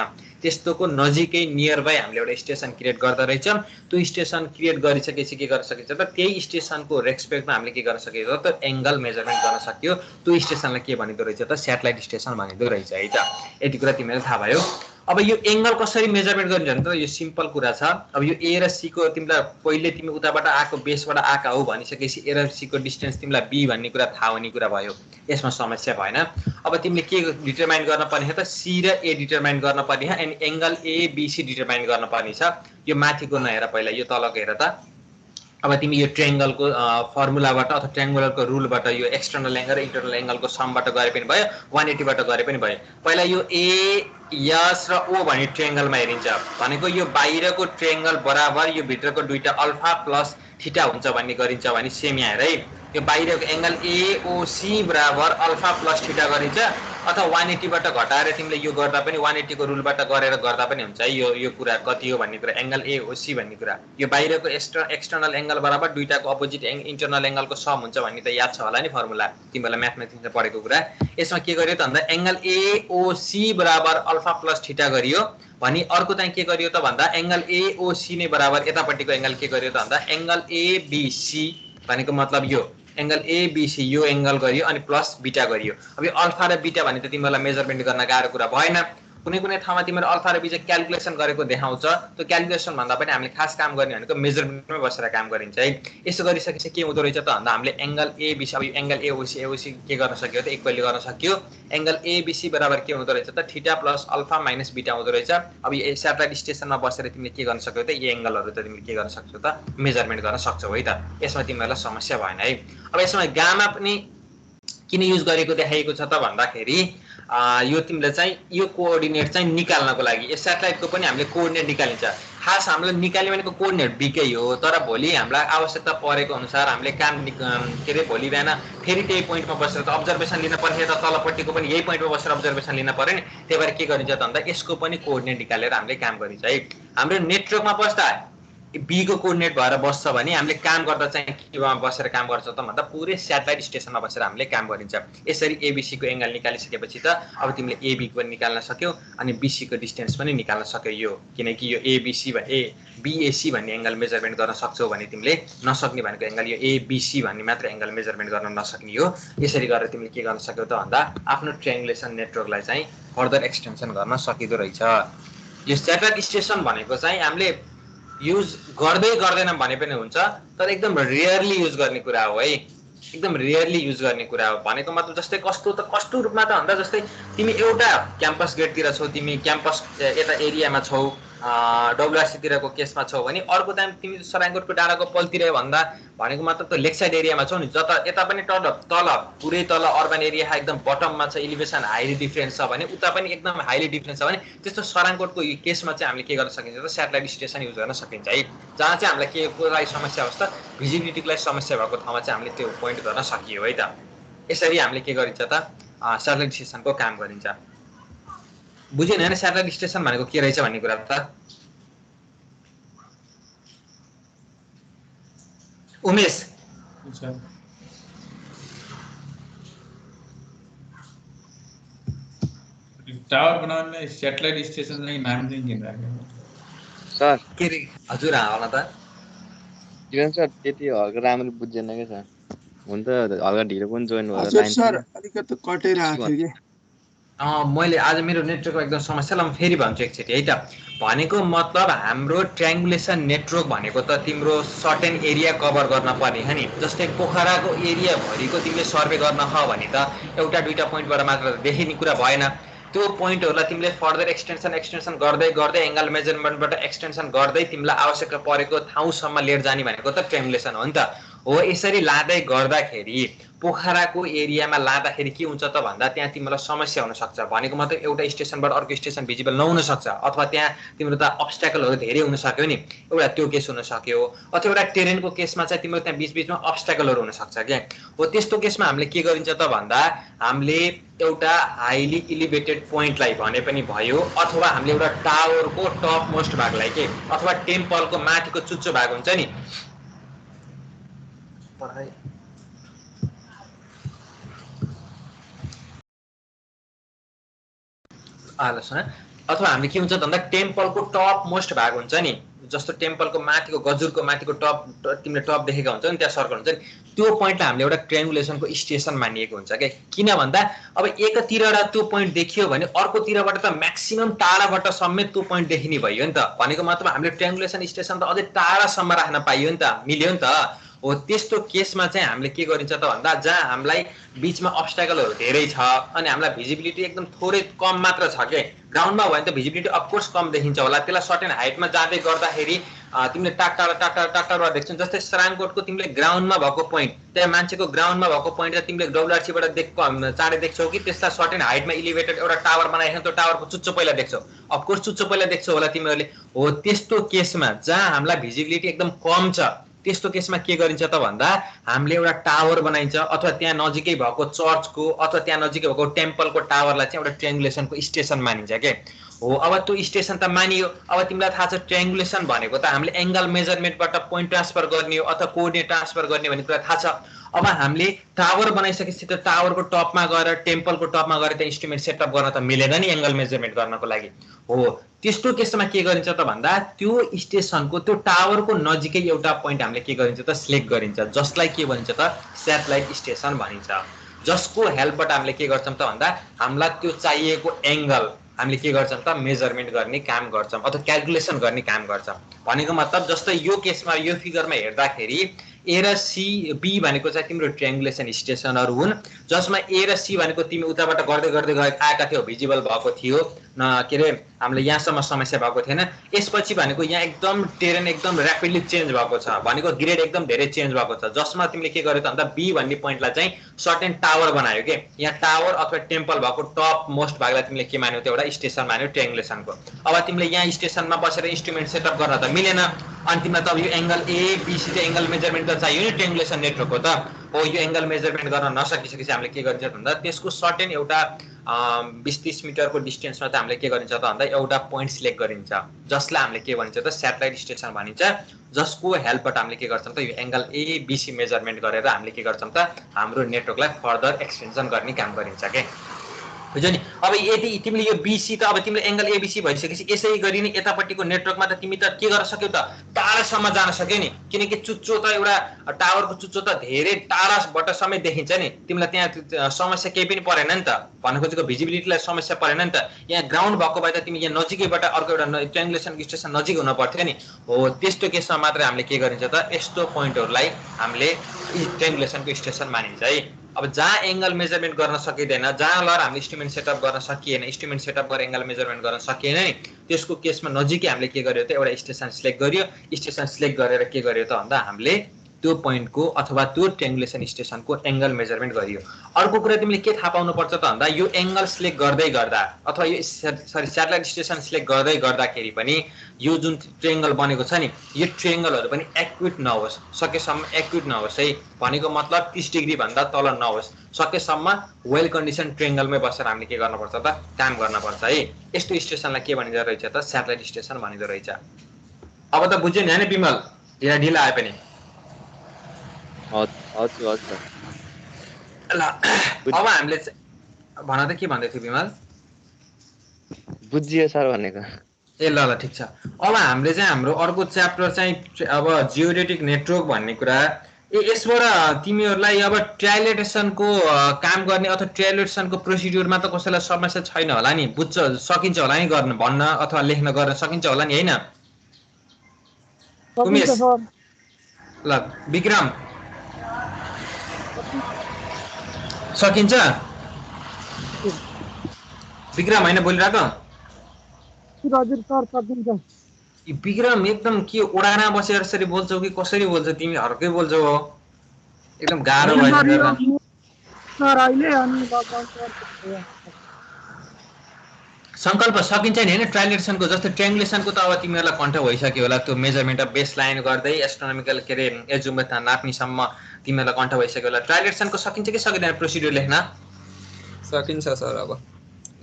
त्यस्तोको नजिकै नियर बाई हामीले एउटा स्टेसन क्रिएट गर्दा रहेछौँ। त्यो स्टेसन क्रिएट गरिसकेपछि के गर्न सकिन्छ त त्यही स्टेसनको रेस्पेक्टमा हामीले के गर्न सकिन्छ त एंगल मेजरमेन्ट गर्न सक्यो। त्यो स्टेसनलाई के भनिदो रहेछ त स्याटेलाइट स्टेसन भनिदो रहेछ है त। यति कुरा तिमीलाई थाहा भयो। अब यो एंगल कसरी मेजरमेन्ट गरिन्छ भने त यो सिम्पल कुरा छ। अब यो ए र सी को तिमीलाई पहिले तिमी उताबाट आएको बेसबाट आएका हो भनिसकेपछि ए र सी को डिस्टेन्स तिमीलाई बी भन्ने कुरा थाहा हुने कुरा भयो, यसमा समस्या भएन। अब तिमीले के डिटरमाइन गर्न पर्ने त सी र ए डिटरमाइन गर्न पर्ने अनि एंगल एबिसी डिटरमाइन गर्न पर्ने छ। यो माथिको नहेर पहिला यो तलको हेर त। अब तिमी यो ट्रायंगलको फर्मुलाबाट अथवा ट्रायंगुलरको रुलबाट यो एक्सटर्नल एंगल र इन्टरनल एंगलको समबाट गरे पनि भयो, 180 बाट गरे पनि भयो। पहिला यो ए यस र ओ भन्ने ट्रायंगलमा हेरिन्छ भनेको यो बाहिरको ट्रायंगल बराबर यो भित्रको दुईटा अल्फा प्लस थीटा हुन्छ भन्ने गरिन्छ भने सेम यहाँ हेर है। यो बाहिरको एंगल एओसी बराबर अल्फा प्लस थीटा गरिन्छ अथवा 180 बाट घटाएर तिमीले यो गर्दा पनि 180 को रुलबाट गरेर गर्दा पनि हुन्छ है। यो कुरा कति हो भन्ने कुरा, एंगल एओसी भन्ने कुरा, यो बाहिरको एक्सटर्नल एंगल बराबर दुईटाको अपोजिट इन्टरनल एंगलको सम हुन्छ भन्ने त याद छ होला नि फर्मुला, तिमीलाई म्याथमेटिक्समा पढेको कुरा। यसमा के गर्यो त भन्दा एंगल एओसी बराबर अल्फा प्लस थीटा गरियो भनी अर्को चाहिँ के गरियो त भन्दा एंगल एओसी नै बराबर यतापट्टिको एंगल के गरियो त भन्दा एंगल एबीसी भनेको मतलब यो एंगल एबीसी यो एंगल गरियो अनि प्लस बीटा गरियो। अब यो अल्फा र बीटा भने त तिमीलाई मेजरमेन्ट गर्न गाह्रो कुरा भएन। कुनै कुनै ठाउँमा तिम्रो अल्फा र बीटा क्याल्कुलेसन गरेको देखाउँछ, त्यो क्याल्कुलेसन भन्दा पनि हामीले खास काम गर्ने भनेको मेजरमेन्टमै बसेर काम गरिन्छ है। यसो गरिसकेपछि के हुँदो रहेछ त भन्दा हामीले एंगल एबीसी, अब यो एंगल एओसी के गर्न सक्यो त इक्वली गर्न सक्यो। एंगल एबीसी बराबर के हुँदो रहेछ त theta plus alpha minus beta हुँदो रहेछ। अब यो स्याटेलाइट स्टेसनमा बसेर तिमीले के गर्न सक्यौ त यो एंगलहरु त तिमीले के गर्न सक्छौ त मेजरमेन्ट गर्न सक्छौ है त। यसमा तिमीलाई समस्या भएन है। अब यसमा गामा पनि किन युज गरेको देखाइएको छ त भन्दाखेरि यो तिमीले चाहिँ यो कोअर्डिनेट चाहिँ निकाल्नको लागि यो स्याटेलाइटको पनि हामीले कोअर्डिनेट निकालिन्छ। खास हामीले निकाल्ने भनेको कोअर्डिनेट बिकै हो, तर भोलि हामीलाई आवश्यकता परेको अनुसार हामीले काम के रे भोलि बिहान फेरि त्यही पोइन्टमा बसेर त अब्जर्भेसन लिन पर्छ, त तलपट्टिको पनि यही पोइन्टमा बसेर अब्जर्भेसन लिन पर्यो नि। त्यही भएर के गरिन्छ त भन्दा यसको पनि कोअर्डिनेट निकालेर हामीले काम गरिन्छ है। हाम्रो नेटवर्कमा बस्दा बी को कोअर्डिनेट भएर बस्छ भने हामीले काम गर्दा चाहिँ केमा बसेर काम गर्छ त भन्दा पुरै स्याटेलाइट स्टेसनमा बसेर हामीले काम गरिन्छ। यसरी एबीसी को एंगल निकालिसकेपछि त अब तिमीले एबी को पनि निकाल्न सक्यौ अनि बीसी को डिस्टेन्स पनि निकाल्न सक्यौ। यो किनकि यो एबीसी बीएसी भन्ने एंगल मेजरमेन्ट गर्न सक्छौ भने तिमीले नसक्ने भनेको एंगल यो एबीसी भन्ने मात्र एंगल मेजरमेन्ट गर्न नसक्ने हो। यसरी गरेर तिमीले के गर्न सक्यौ त भन्दा आफ्नो ट्रायंगुलेसन नेटवर्कलाई चाहिँ फर्दर एक्सटेन्सन गर्न सकिदो रहेछ। यो स्याटेलाइट स्टेसन भनेको चाहिँ हामीले युज गर्दै गर्दैन भने पनि हुन्छ, तर एकदम रेयरली युज गर्ने कुरा हो है, एकदम रेयरली युज गर्ने कुरा हो। भनेको मतलब जस्तै कस्तो रूपमा त भन्दा जस्तै तिमी एउटा क्याम्पस गेटतिर छौ, तिमी क्याम्पस यता एरियामा छौ, डब्ल्युआरसी तिरको केसमा छौ भने अर्को टाइम तिमी सराङकोटको डाँडाको पलतिर भन्दा भनेको मतलब त लेक साइड एरियामा छौ नि, जता यता पनि तल पुरै तल अर्बन एरिया एकदम बटममा छ, एलिभेसन हाइली डिफरेन्स छ भने उता पनि एकदम हाइली डिफरेन्स छ भने त्यस्तो सराङकोटको केसमा चाहिँ हामीले के गर्न सकिन्छ त स्याटेलाइट स्टेसन युज गर्न सकिन्छ है। जहाँ चाहिँ हामीलाई के कोलाई समस्या होस् त भिजिबिलिटीलाई समस्या भएको ठाउँमा चाहिँ हामीले त्यो पोइन्ट गर्न सकियो है त। यसरी हामीले के गरिन्छ त स्याटेलाइट स्टेसनको काम गरिन्छ। बुझेन हैन स्याटेलाइट स्टेसन भनेको के रहेछ भन्ने कुरा त उमेश? टावर बनाउनलाई स्याटेलाइट स्टेसन नै नाम चाहिँ किन राखेको सर? के रे हजुर होला त जीवन सर त्यति हल्का राम्ररी बुझ्दैन के सर, हुन त हल्का ढिलो पनि जोइन भयो हजुर सर अलिकति कटेर आएको थियो के। मैले आज मेरो नेटवर्कको एकदम समस्या ल म फेरि भन्छु एकचोटि है त। भनेको मतलब हाम्रो ट्रायंगुलेसन नेटवर्क भनेको त तिम्रो सर्टेन एरिया कभर गर्न पर्ने हो नि। जस्तै पोखराको एरिया भरिको तिमीले सर्वे गर्न ह भने त एउटा दुईटा पोइन्टबाट मात्र देखिने कुरा भएन। त्यो पोइन्टहरुलाई तिमीले फर्दर एक्सटेन्सन गर्दै गर्दै एंगल मेजरमेन्टबाट एक्सटेन्सन गर्दै तिमीलाई आवश्यकता परेको ठाउँसम्म लिएर जाने भनेको त ट्रायंगुलेसन हो नि त। हो यसरी लाँदै गर्दाखेरि पोखराको एरियामा लाँदाखेरि के हुन्छ त भन्दा त्यहाँ तिमीलाई समस्या हुन सक्छ। भनेको मतलब एउटा स्टेसनबाट अर्को स्टेसन भिजिबल नहुन सक्छ, अथवा त्यहाँ तिम्रो त अब्स्ट्याकलहरु धेरै हुन सक्यो नि, एउटा त्यो केस हुन सक्यो। अथवा एउटा टेरेनको केसमा चाहिँ तिम्रो त्यहाँ बीचबीचमा अब्स्ट्याकलहरु हुन सक्छ के। हो त्यस्तो केसमा हामीले के गरिन्छ त भन्दा हामीले एउटा हाइली एलिभेटेड पोइन्टलाई भने पनि भयो, अथवा हामीले एउटा टावरको टप मोस्ट भागलाई के अथवा टेम्पलको माथिको चुच्चो भाग हुन्छ नि अथवा हामीले के हुन्छ भन्दा टेम्पलको टप मोस्ट भाग हुन्छ नि, जस्तो टेम्पलको माथिको गजुरको माथिको टप तिमीले टप देखेका हुन्छ नि, त्यहाँ सर्कल हुन्छ नि, त्यो पोइन्टलाई हामीले एउटा ट्रायंगुलेसनको स्टेसन मानिएको हुन्छ के। किन भन्दा अब एकतिरबाट त्यो पोइन्ट देखियो भने अर्कोतिरबाट त म्याक्सिमम टाढाबाट समेत त्यो पोइन्ट देखिने भयो नि त। भनेको मतलब हामीले ट्रायंगुलेसन स्टेसन त अझै टाढासम्म राख्न पाइयो नि त, मिल्यो नि त। हो त्यस्तो केसमा चाहिँ हामीले के गरिन्छ त भन्दा जहाँ हामीलाई बीचमा अब्स्ट्याकलहरु धेरै छ अनि हामीलाई भिजिबिलिटी एकदम थोरै कम मात्र छ के, ग्राउन्डमा भयो भने त भिजिबिलिटी अफकोर्स कम देखिन्छ होला, त्यसलाई सर्टेन हाइटमा जाँदै गर्दाखेरि तिमीले टाढा देख्छौ। जस्तै सराङकोटको तिमीले ग्राउन्डमा भएको पोइन्ट, त्यहाँ मान्छेको ग्राउन्डमा भएको पोइन्ट चाहिँ तिमीले डब्ल्युआरसीबाट चाँडै देख्छौ कि त्यसलाई सर्टेन हाइटमा एलिभेटेड एउटा टावर बनाएको त्यो टावरको चुच्चो पहिला देख्छौ, अफकोर्स चुच्चो पहिला देख्छौ होला तिमीहरूले। हो त्यस्तो केसमा जहाँ हामीलाई भिजिबिलिटी एकदम कम छ त्यस्तो केसमा के गरिन्छ त भन्दा हामीले एउटा टावर बनाइन्छ अथवा त्यहाँ नजिकै भएको चर्चको अथवा त्यहाँ नजिकै भएको टेम्पलको टावरलाई चाहिँ एउटा ट्रायङ्गुलेसनको स्टेसन मानिन्छ के हो। अब त्यो स्टेसन त मानियो। अब तिमीलाई थाहा छ ट्रायङ्गुलेसन भनेको त हामीले एङ्गल मेजरमेन्टबाट पोइन्ट ट्रान्सफर गर्ने हो अथवा कोअर्डिनेट ट्रान्सफर गर्ने भन्ने कुरा थाहा छ। अब हामीले टावर बनाइसकेपछि त टावरको टपमा गएर टेम्पलको टपमा गएर त्यहाँ इन्स्ट्रुमेन्ट सेटअप गर्न त मिलेन नि एङ्गल मेजरमेन्ट गर्नको लागि हो। त्यस्तो केसमा के गरिन्छ त भन्दा त्यो स्टेसनको त्यो टावरको नजिकै एउटा पोइन्ट हामीले के गरिन्छ त सिलेक्ट गरिन्छ, जसलाई के भनिन्छ त स्याटेलाइट स्टेसन भनिन्छ, जसको हेल्पबाट हामीले के गर्छौँ त भन्दा हामीलाई त्यो चाहिएको एङ्गल हामीले के गर्छौँ त मेजरमेन्ट गर्ने काम गर्छौँ अथवा क्यालकुलेसन गर्ने काम गर्छौँ। भनेको मतलब जस्तै यो केसमा यो फिगरमा हेर्दाखेरि ए र सी बी भनेको चाहिँ तिम्रो ट्रायङ्गुलेसन स्टेसनहरू हुन्, जसमा ए र सी भनेको तिमी उताबाट गर्दै गर्दै आएका थियौ, भिजिबल भएको थियो के अरे हामीले यहाँसम्म समस्या भएको थिएन। यसपछि भनेको यहाँ एकदम टेरेन एकदम ऱ्यापिडली चेन्ज भएको छ, भनेको ग्रेड एकदम धेरै चेन्ज भएको छ, जसमा तिमीले के गर्यो त भन्दा बी भन्ने पोइन्टलाई चाहिँ सर्टेन टावर बनायो के। यहाँ टावर अथवा टेम्पल भएको टप मोस्ट भागलाई तिमीले के मान्यौ त एउटा स्टेसन मान्यो ट्रायङ्गुलेसनको। अब तिमीले यहाँ स्टेसनमा बसेर इन्स्ट्रुमेन्ट सेटअप गर्न त मिलेन, अनि तिमीलाई त अब यो एङ्गल एबिसी चाहिँ एङ्गल मेजरमेन्ट त चाहियो नि ट्रायङ्गुलेसन नेटवर्कको त हो। यो एङ्गल मेजरमेन्ट गर्न नसकिसकेपछि हामीले के गरिन्छ भन्दा त्यसको सर्टेन एउटा 20-30 मिटरको डिस्टेन्समा त हामीले के गरिन्छ त भन्दा एउटा पोइन्ट सिलेक्ट गरिन्छ, जसलाई हामीले के भनिन्छ त स्याटेलाइट स्टेसन भनिन्छ, जसको हेल्पबाट हामीले के गर्छौँ त यो एङ्गल एबिसी मेजरमेन्ट गरेर हामीले के गर्छौँ त हाम्रो नेटवर्कलाई फर्दर एक्सटेन्सन गर्ने काम गरिन्छ के बुझ्यो नि। अब यदि तिमीले यो बिसी त अब तिमीले एङ्गल एबिसी भइसकेपछि यसै गरी नै यतापट्टिको नेटवर्कमा त तिमी त के गर्न सक्यौ त टाढासम्म जान सक्यौ नि, किनकि चुच्चो त एउटा टावरको चुच्चो त धेरै टाढाबाट समेत देखिन्छ नि, तिमीलाई त्यहाँ समस्या केही पनि परेन नि त, भनेको चाहिँ भिजिबिलिटीलाई समस्या परेन नि त। यहाँ ग्राउन्ड भएको भए त तिमी यहाँ नजिकैबाट अर्को एउटा ट्रायङ्गुलेसन स्टेसन नजिक हुन पर्थ्यो नि हो। त्यस्तो केसमा मात्रै हामीले के गरिन्छ त यस्तो पोइन्टहरूलाई हामीले ट्रायङ्गुलेसनको स्टेसन मानिन्छ है। अब जहाँ एङ्गल मेजरमेन्ट गर्न सकिँदैन, जहाँ लर हामीले इन्स्ट्रुमेन्ट सेटअप गर्न सकिएन, इन्स्ट्रुमेन्ट सेटअप गरेर एङ्गल मेजरमेन्ट गर्न सकिएन नि, त्यसको केसमा नजिकै हामीले के गर्यो त एउटा स्टेसन सिलेक्ट गर्यो। स्टेसन सिलेक्ट गरेर के गर्यो त भन्दा हामीले त्यो पोइन्टको अथवा त्यो ट्रायङ्गुलेसन स्टेसनको एङ्गल मेजरमेन्ट गरियो। अर्को कुरा तिमीले के थाहा पाउनुपर्छ त भन्दा यो एङ्गल सिलेक्ट गर्दै गर्दा अथवा यो स्याटेलाइट स्टेसन सिलेक्ट गर्दै गर्दाखेरि पनि यो जुन ट्रायङ्गल बनेको छ नि यो ट्रायङ्गलहरू पनि एक्युरेट नहोस्, सकेसम्म एक्युरेट नहोस् है। भनेको मतलब 30 डिग्री भन्दा तल नहोस्, सकेसम्म वेल कन्डिसन ट्रायङ्गलमै बसेर हामीले के गर्नुपर्छ त काम गर्नुपर्छ है। यस्तो स्टेसनलाई के भनिँदो रहेछ त स्याटेलाइट स्टेसन भनिँदो रहेछ। अब त बुझ्यो नि होइन विमल, ढिला आए पनि हजुर ल। अब हामीले भन त के भन्दै थियो विमल? बुझियो सर भनेको। ए ल ल ठिक छ। अब हामीले चाहिँ हाम्रो अर्को च्याप्टर चाहिँ अब जियोडेटिक नेटवर्क भन्ने कुरा यसबाट तिमीहरूलाई अब ट्रायलेटेसनको काम गर्ने अथवा ट्रायलेटेसनको प्रोसिड्युरमा त कसैलाई समस्या छैन होला नि, बुझ्छ सकिन्छ होला नि गर्न भन्न अथवा लेख्न गर्न सकिन्छ होला नि होइन? उमेश ल विक्रम सकिन्छ? विक्रम होइन बोलिरहेको? हजुर सर सकिन्छ। विक्रम एकदम के ओडाना बसेर यसरी बोल्छौ कि कसरी बोल्छौ तिमी? हर्कै बोल्छौ हो, एकदम गाह्रो भइसक्यो सर अहिले। अनि सङ्कल्प सकिन्छ नि होइन ट्रायलेटेसनको? जस्तै ट्रायङ्गुलेसनको त अब तिमीहरूलाई कन्ठ भइसक्यो होला, त्यो मेजरमेन्ट अफ बेस लाइन गर्दै एस्ट्रोनोमिकल के अरे एजुमेट नाप्नेसम्म तिमीहरूलाई कन्ठ भइसक्यो होला। ट्रायलेटेसनको सकिन्छ कि सकिँदैन प्रोसिड्युर लेख्न? सकिन्छ सर। अब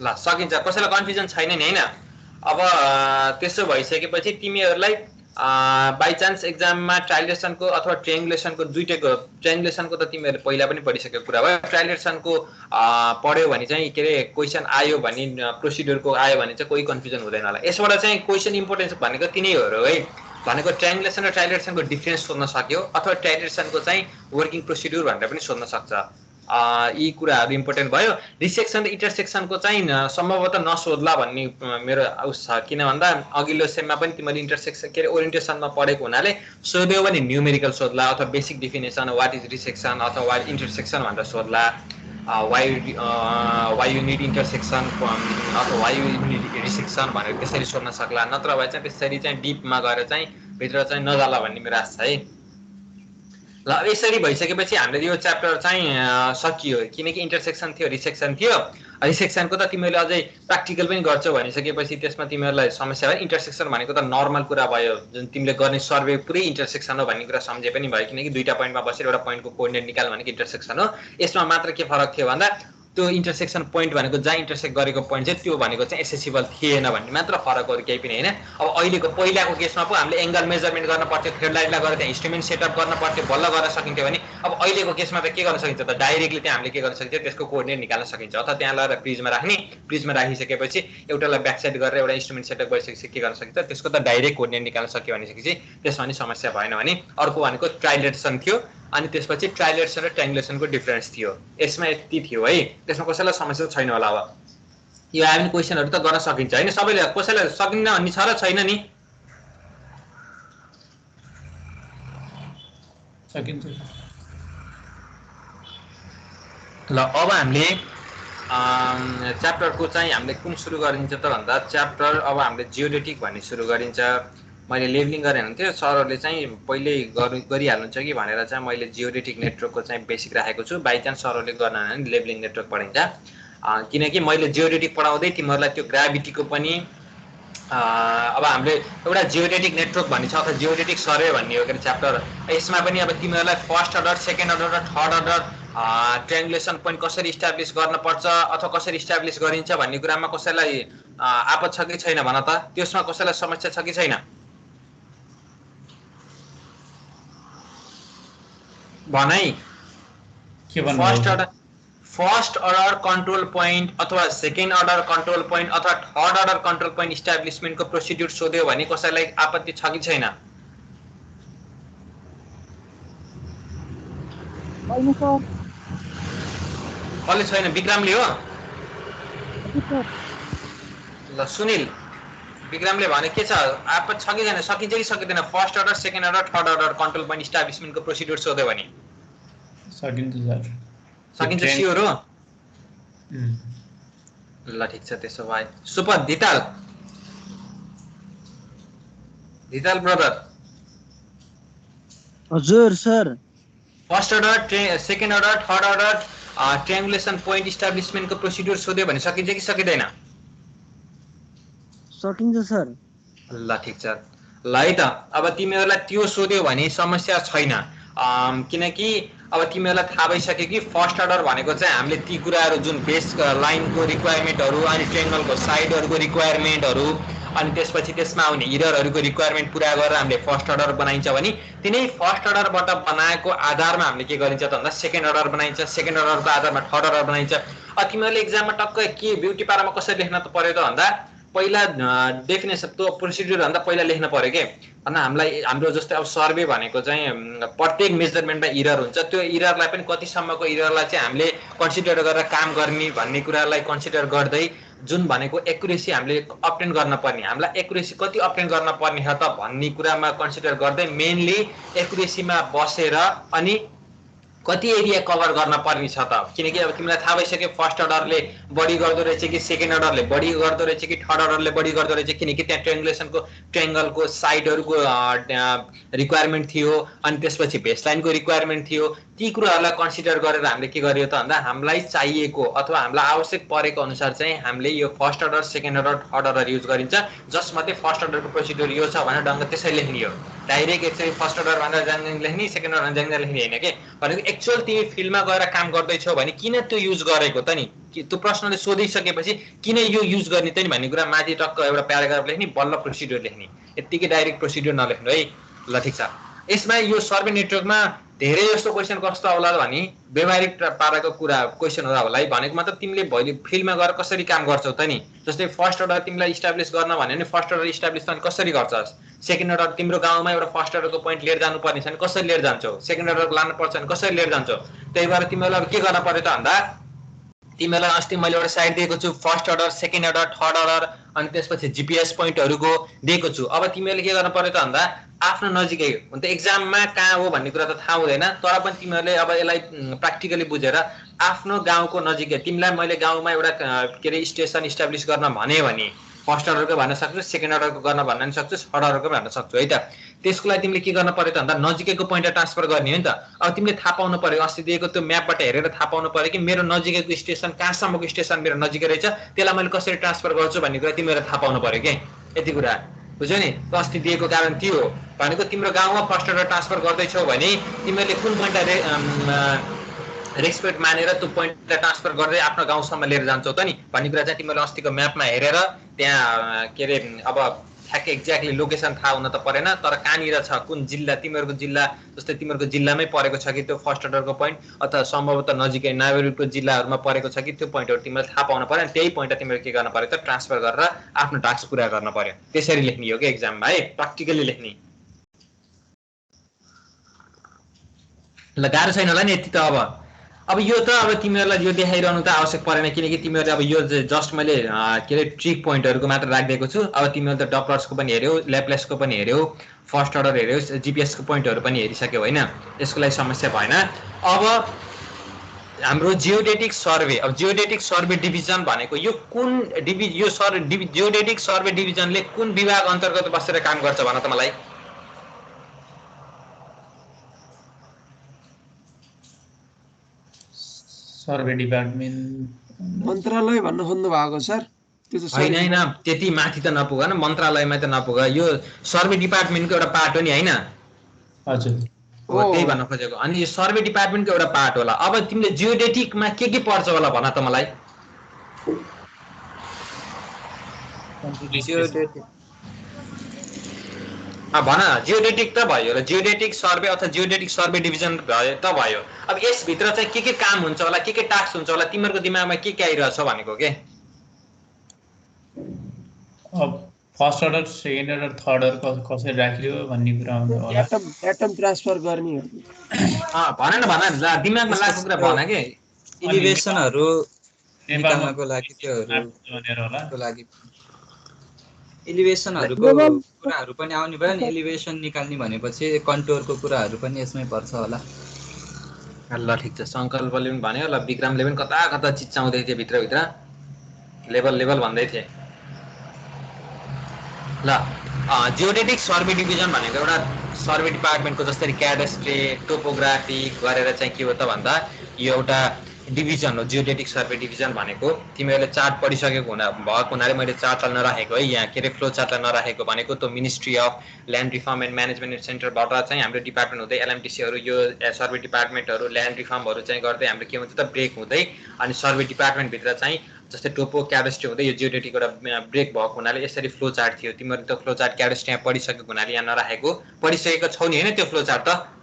ल सकिन्छ, कसैलाई कन्फ्युजन छैन नि होइन? अब त्यसो भइसकेपछि तिमीहरूलाई बाई चान्स एक्जाममा ट्रायलेटेसनको अथवा ट्रायङ्गुलेसनको दुइटैको, ट्रायङ्गुलेसनको त तिमीहरूले पहिला पनि पढिसकेको कुरा भयो, ट्रायलेटेसनको पढ्यो भने चाहिँ के अरे क्वेसन आयो भने प्रोसिड्युरको आयो भने चाहिँ कोही कन्फ्युजन हुँदैन होला। यसबाट चाहिँ क्वेसन इम्पोर्टेन्स भनेको तिनीहरू है, भनेको ट्रायङ्गुलेसन र ट्रायलेटेसनको डिफ्रेन्स सोध्न सक्यो अथवा ट्रायलेटेसनको चाहिँ वर्किङ प्रोसिड्युर भनेर पनि सोध्न सक्छ। यी कुराहरू इम्पोर्टेन्ट भयो। रिसेक्सन र इन्टरसेक्सनको चाहिँ सम्भवतः नसोध्ला भन्ने मेरो उस छ, किन भन्दा अघिल्लो सेममा पनि तिमीले इन्टरसेक्सन के अरे ओरिएन्टेसनमा पढेको हुनाले सोध्यो भने न्युमेरिकल सोध्ला अथवा basic definition what is resection अथवा वाट इन्टरसेक्सन भनेर सोध्ला, वाइ यु निड इन्टरसेक्सन अथवा वाइ यु निड रिसेक्सन भनेर त्यसरी सोध्न सक्ला, नत्र भए चाहिँ त्यसरी चाहिँ डिपमा गएर चाहिँ भित्र चाहिँ नजाला भन्ने मेरो आशा छ है। ल यसरी भइसकेपछि हामीले यो च्याप्टर चाहिँ सकियो किनकि इन्टरसेक्सन थियो रिसेक्सन थियो रिसेक्सनको त तिमीहरूले अझै प्र्याक्टिकल पनि गर्छौ भनिसकेपछि त्यसमा तिमीहरूलाई समस्या भयो इन्टरसेक्सन भनेको त नर्मल कुरा भयो जुन तिमीले गर्ने सर्वे पुरै इन्टरसेक्सन हो भन्ने कुरा सम्झे पनि भयो किनकि दुईटा पोइन्टमा बसेर एउटा पोइन्टको कोअर्डिनेट निकाल भनेको इन्टरसेक्सन हो यसमा मात्र के फरक थियो भन्दा त्यो इन्टरसेक्सन पोइन्ट भनेको जहाँ इन्टरसेक्ट गरेको पोइन्ट चाहिँ त्यो भनेको चाहिँ एसेसिबल थिएन भन्ने मात्र फरक हो केही पनि हैन अब अहिलेको पहिलाको केसमा पो हामीले एंगल मेजरमेन्ट गर्न पर्थ्यो थ्रेडलाइटलाई गरेर त्यहाँ इन्स्ट्रुमेन्ट सेटअप गर्न पर्थ्यो बल्ल गर्न सकिन्थ्यो भने अब अहिलेको केसमा त के गर्न सकिन्छ त डाइरेक्टली त्यहाँ हामीले के गर्न सकिन्छ त्यसको कोअर्डिनेट निकाल्न सकिन्छ अथवा त्यहाँ लगेर प्रिजमा राख्ने प्रिजमा राखिसकेपछि एउटालाई ब्याक साइड गरेर एउटा इन्स्ट्रुमेन्ट सेटअप गरिसकेपछि के गर्न सकिन्छ त्यसको त डाइरेक्ट कोअर्डिनेट निकाल्न सक्यो भनेपछि त्यसमा नि समस्या भएन भने अर्को भनेको ट्राइलेटसन थियो अनि त्यसपछि ट्राइलेटसन र ट्रायंगुलेसनको डिफरेन्स थियो यसमा यति थियो है त्यसमा कसैलाई समस्या छैन होला अब यो आयो भने क्वेशनहरु त गर्न सकिन्छ हैन सबैले कसैलाई सकिन्न भन्ने छ र छैन नि सकिन्छ ल अब हामीले च्याप्टरको चाहिँ हामीले कुन सुरु गरिन्छ त भन्दा च्याप्टर अब हामीले जियोडेटिक भन्ने सुरु गरिन्छ मैले लेबलिङ गरेँ हुन्थ्यो सरहरुले चाहिँ पहिले गरिहाल्नुहुन्छ कि भनेर चाहिँ मैले जियोडेटिक नेटवर्कको चाहिँ बेसिक राखेको छु बाइ चान्स सरहरुले गर्न भने लेबलिङ नेटवर्क पढाइन्छ किनकि मैले जियोडेटिक पढाउँदै तिमीहरुलाई त्यो ग्राभिटीको पनि अब हामीले एउटा जियोडेटिक नेटवर्क भन्ने छ अथवा जियोडेटिक सर्वे भन्ने हो के च्याप्टर यसमा पनि अब तिमीहरुलाई फर्स्ट अर्डर सेकेन्ड अर्डर र थर्ड अर्डर ट्रायंगुलेसन पोइन्ट कसरी इस्टाब्लिश गर्न पर्छ अथवा कसरी इस्टाब्लिश गरिन्छ भन्ने कुरामा कसैलाई आपत छ कि छैन भन त त्यसमा कसैलाई समस्या छ कि छैन भनाई के भन्नु फर्स्ट अर्डर कन्ट्रोल पोइन्ट अथवा सेकेन्ड अर्डर कन्ट्रोल पोइन्ट अथवा थर्ड अर्डर कन्ट्रोल पोइन्ट इस्टाब्लिशमेन्टको प्रोसिड्युर सोध्यो भने कसैलाई आपत्ति छ कि छैन कसले छैन विक्रमले हो ल सुनिल विक्रमले भने के छ आपत्ति छ कि छैन सकिन्छ कि सकिँदैन first order second order third order control point इस्टाब्लिशमेन्टको प्रोसिड्युर सोध्यो भने सकिन्छ सर सकिन्छ स्योर हो ल ठीक छ त्यसो भए सुपर धिताल ब्रदर हजुर sir first order second order third order triangulation point इस्टाब्लिशमेन्टको प्रोसिड्युर सोध्यो भने सकिन्छ कि सकिदैन सकिन्छ सर ल ठीक छ ल है त अब तिमीहरुलाई त्यो सोध्यो भने समस्या छैन किनकि अब तिमीहरुलाई थाहा भइसक्यो कि फर्स्ट अर्डर भनेको चाहिँ हामीले ती कुराहरु जुन बेस लाइनको रिक्वायरमेन्टहरु अनि ट्रायंगलको साइडहरुको रिक्वायरमेन्टहरु अनि त्यसपछि त्यसमा आउने हिररहरुको रिक्वायरमेन्ट पूरा गरेर हामीले फर्स्ट अर्डर बनाइन्छ भने तिनै फर्स्ट अर्डरबाट बनाएको आधारमा हामीले के गरिन्छ त भन्दा सेकेन्ड अर्डर बनाइन्छ सेकेन्ड अर्डरको आधारमा थर्ड अर्डर बनाइन्छ तिमीहरुले एक्जाममा टक्क के ब्युटी पारामा कसरी लेख्न त पर्यो त भन्दा पहिला डेफिनेसन त्यो प्रोसिड्युर भन्दा पहिला लेख्न पर्यो के भन्दा हामीलाई हाम्रो जस्तै अब सर्वे भनेको चाहिँ प्रत्येक मेजरमेन्टमा इरर हुन्छ त्यो इररलाई पनि कतिसम्मको इररलाई चाहिँ हामीले कन्सिडर गरेर काम गर्ने भन्ने कुरालाई कन्सिडर गर्दै जुन भनेको एक्युरेसी हामीले अब्टेन गर्न पर्ने हामीलाई एक्युरेसी कति अब्टेन गर्न पर्ने छ त भन्ने कुरामा कन्सिडर गर्दै मेनली एक्युरेसीमा बसेर अनि कति एरिया कभर गर्न पर्ने छ त किनकि अब तिमीलाई थाहा भइसक्यो फर्स्ट अर्डरले बढी गर्दो रहेछ कि सेकेन्ड अर्डरले बढी गर्दो रहेछ कि थर्ड अर्डरले बढी गर्दो रहेछ किनकि त्यहाँ ट्रायंगुलेसनको ट्रायंगलको साइडहरुको रिक्वायरमेन्ट थियो अनि त्यसपछि बेसलाइनको रिक्वायरमेन्ट थियो ती कुराहरुलाई कन्सिडर गरेर हामीले के गरियो त भन्दा हामीलाई चाहिएको अथवा हामीलाई आवश्यक परेको अनुसार चाहिँ हामीले यो first order second order third order use गरिन्छ जसमध्ये फर्स्ट अर्डरको प्रोसिड्युर यो छ भनेर ढंग त्यसै लेख्ने हो डाइरेक्ट यसरी फर्स्ट अर्डर भनेर जान्दै लेख्ने सेकेन्ड अर्डर जान्दै लेख्ने हैन के भनेको एक्चुअल तिमी फिल्डमा गएर काम गर्दै छौ भने किन त्यो युज गरेको त नि त्यो प्रश्नले सोधिसकेपछि किन यो युज गर्ने त नि भन्ने कुरा माथि टक्क एउटा प्याराग्राफ लेख्ने बल्ल प्रोसिड्युर लेख्ने यतिकै डाइरेक्ट प्रोसिड्युर नलेख्नु है ल ठीक छ यसमा यो सर्वे नेटवर्कमा धेरै जस्तो क्वेशन कस्तो होला भने व्यवहारिक पाराको कुरा क्वेशन होला है भनेको मतलब तिमीले भोलि फिल्डमा गएर कसरी काम गर्छौ त नि जस्तै फर्स्ट अर्डर तिमीलाई इस्टाब्लिश गर्न भन्यो भने फर्स्ट अर्डर इस्टाब्लिश गर्न कसरी गर्छस् सेकेन्ड अर्डर तिम्रो गाउँमा एउटा फर्स्ट अर्डरको पोइन्ट लिएर जानु पर्ने छ भने कसरी लिएर जान्छौ सेकेन्ड अर्डर लानु पर्छ भने कसरी लिएर जान्छौ त्यही भएर तिमीलाई अब के गर्न पर्यो त भन्दा तिमीलाई अस्ति मैले एउटा साइड दिएको छु first order second order third order अनि त्यसपछि जीपीएस पोइन्टहरुको दिएको छु अब तिमीले के गर्न पर्यो त भन्दा आफ्नो नजिकै हुन त एक्जाममा कहाँ हो भन्ने कुरा त थाहा हुँदैन तर पनि तिमीहरुले अब यसलाई प्र्याक्टिकली बुझेर आफ्नो गाउँको नजिकै तिमीलाई मैले गाउँमा एउटा के रे स्टेसन इस्टाब्लिश गर्न भने फर्स्ट अर्डरको भन्न सक्छु सेकेन्ड अर्डरको गर्न भन्न सक्छु थर्ड अर्डरको भन्न सक्छु है त त्यसको लागि तिमीले के गर्न पर्यो त भन्दा नजिकैको पोइन्टमा ट्रान्सफर गर्ने हो नि त। अब तिमीले थाहा पाउनु पर्यो, अस्ति दिएको त्यो म्यापबाट हेरेर थाहा पाउनु पर्यो कि मेरो नजिकैको स्टेसन कहाँसम्मको स्टेसन मेरो नजिकै रहेछ, त्यसलाई मैले कसरी ट्रान्सफर गर्छु भन्ने कुरा तिमीले थाहा पाउनु पर्यो के। यति कुरा बुझ्यौ नि। अस्ति दिएको कारण त्यो हो भनेको तिम्रो गाउँमा फर्स्ट अर्डर ट्रान्सफर गर्दैछौ भने तिमीले कुन पोइन्टलाई रेस्पेक्ट मानेर त्यो पोइन्टलाई ट्रान्सफर गर्दै आफ्नो गाउँसम्म लिएर जान्छौ त नि भन्ने कुरा चाहिँ तिमीले अस्तिको म्यापमा हेरेर त्यहाँ के अरे अब ठ्याक्कै एक्ज्याक्टली लोकेसन थाहा हुन त परेन, तर कहाँनिर छ कुन जिल्ला, तिमीहरूको जिल्ला जस्तै तिमीहरूको जिल्लामै परेको छ कि त्यो फर्स्ट अर्डरको पोइन्ट अथवा सम्भवतः नजिकै नागरिकको जिल्लाहरूमा परेको छ कि त्यो पोइन्टहरू तिमीले थाहा पाउनु पर्यो। त्यही पोइन्टमा तिमीले के गर्न पर्यो त ट्रान्सफर गरेर आफ्नो टास्क पुरा गर्न पर्यो। त्यसरी लेख्ने हो कि एक्जाममा है, प्र्याक्टिकली लेख्ने। ल गाह्रो छैन होला नि यति त। अब यो त अब तिमीहरूलाई यो देखाइरहनु त आवश्यक परेन किनकि तिमीहरूले अब यो जस्ट मैले के अरे ट्रिक पोइन्टहरूको मात्र राखिदिएको छु। अब तिमीहरूले त डप्लर्सको पनि हेऱ्यौ, ल्याप्लेसको पनि हेऱ्यौ, फर्स्ट अर्डर हेऱ्यौ, जिपिएसको पोइन्टहरू पनि हेरिसक्यौ होइन, यसको लागि समस्या भएन। अब हाम्रो जियोडेटिक सर्वे, अब जियोडेटिक सर्वे डिभिजन भनेको यो कुन जियोडेटिक सर्वे डिभिजनले कुन विभाग अन्तर्गत बसेर काम गर्छ भन त मलाई। सर्वे डिपार्टमेन्ट मन्त्रालय भन्न खोज्नु भएको सर? त्यो त होइन, त्यति माथि त नपुग न, मन्त्रालयमा त नपुग, यो सर्वे डिपार्टमेन्टको एउटा पार्ट हो नि होइन। हजुर हो त्यही भन्न खोजेको। अनि यो सर्वे डिपार्टमेन्टको एउटा पार्ट होला। अब तिमीले जियोडेटिकमा के पर्छ होला भन त मलाई। भन जियोडेटिक त भयो र जियोडेटिक सर्वे अथवा जियोडेटिक सर्वे डिभिजन भयो त भयो। अब यसभित्र चाहिँ के काम हुन्छ होला, के टास्क हुन्छ होला, तिमीहरूको दिमागमा के आइरहेछ भनेको के। अब first order, second order, third order कसरी राखियो भन्ने कुरा हुन्छ होला। एटम ट्रान्सफर गर्ने हो। भन न दिमागमा लागेको कुरा भन के। इलिभेसनहरू निकाल्नको लागि त्योहरूको लागि इलिभेसनहरूको कुराहरू पनि आउने भयो नि। इलिभेसन निकाल्ने भनेपछि कन्टुरको कुराहरू पनि यसमै पर्छ होला। ल ठिक छ, सङ्कल्पले पनि भन्यो, ल विक्रमले पनि कता कता चिच्चाउँदै थिए भित्रभित्र, लेभल भन्दै थिए। ल जियोडेटिक सर्वे डिभिजन भनेको एउटा सर्वे डिपार्टमेन्टको जसरी क्याडेस्ट्री टोपोग्राफी गरेर चाहिँ के हो त भन्दा यो एउटा डिभिजन हो जियोडेटिक सर्वे डिभिजन भनेको। तिमीहरूले चार्ट पढिसकेको भएको हुनाले मैले चार्टलाई नराखेको है यहाँ, के अरे फ्लो चार्टलाई नराखेको भनेको त्यो ministry of land reform and management सेन्टरबाट चाहिँ हाम्रो डिपार्टमेन्ट हुँदै एलएमटिसीहरू यो सर्वे डिपार्टमेन्टहरू ल्यान्ड रिफर्महरू चाहिँ गर्दै हाम्रो के हुन्छ त ब्रेक हुँदै, अनि सर्वे डिपार्टमेन्टभित्र चाहिँ जस्तै टोपो क्याडेस्ट्री हुँदै यो जियोडेटिक एउटा ब्रेक भएको हुनाले यसरी फ्लो चार्ट थियो। तिमीहरू त्यो फ्लो चार्ट क्याडेस्ट्री यहाँ पढिसकेको हुनाले यहाँ नराखेको, पढिसकेको छौ नि होइन त्यो फ्लो चार्ट त।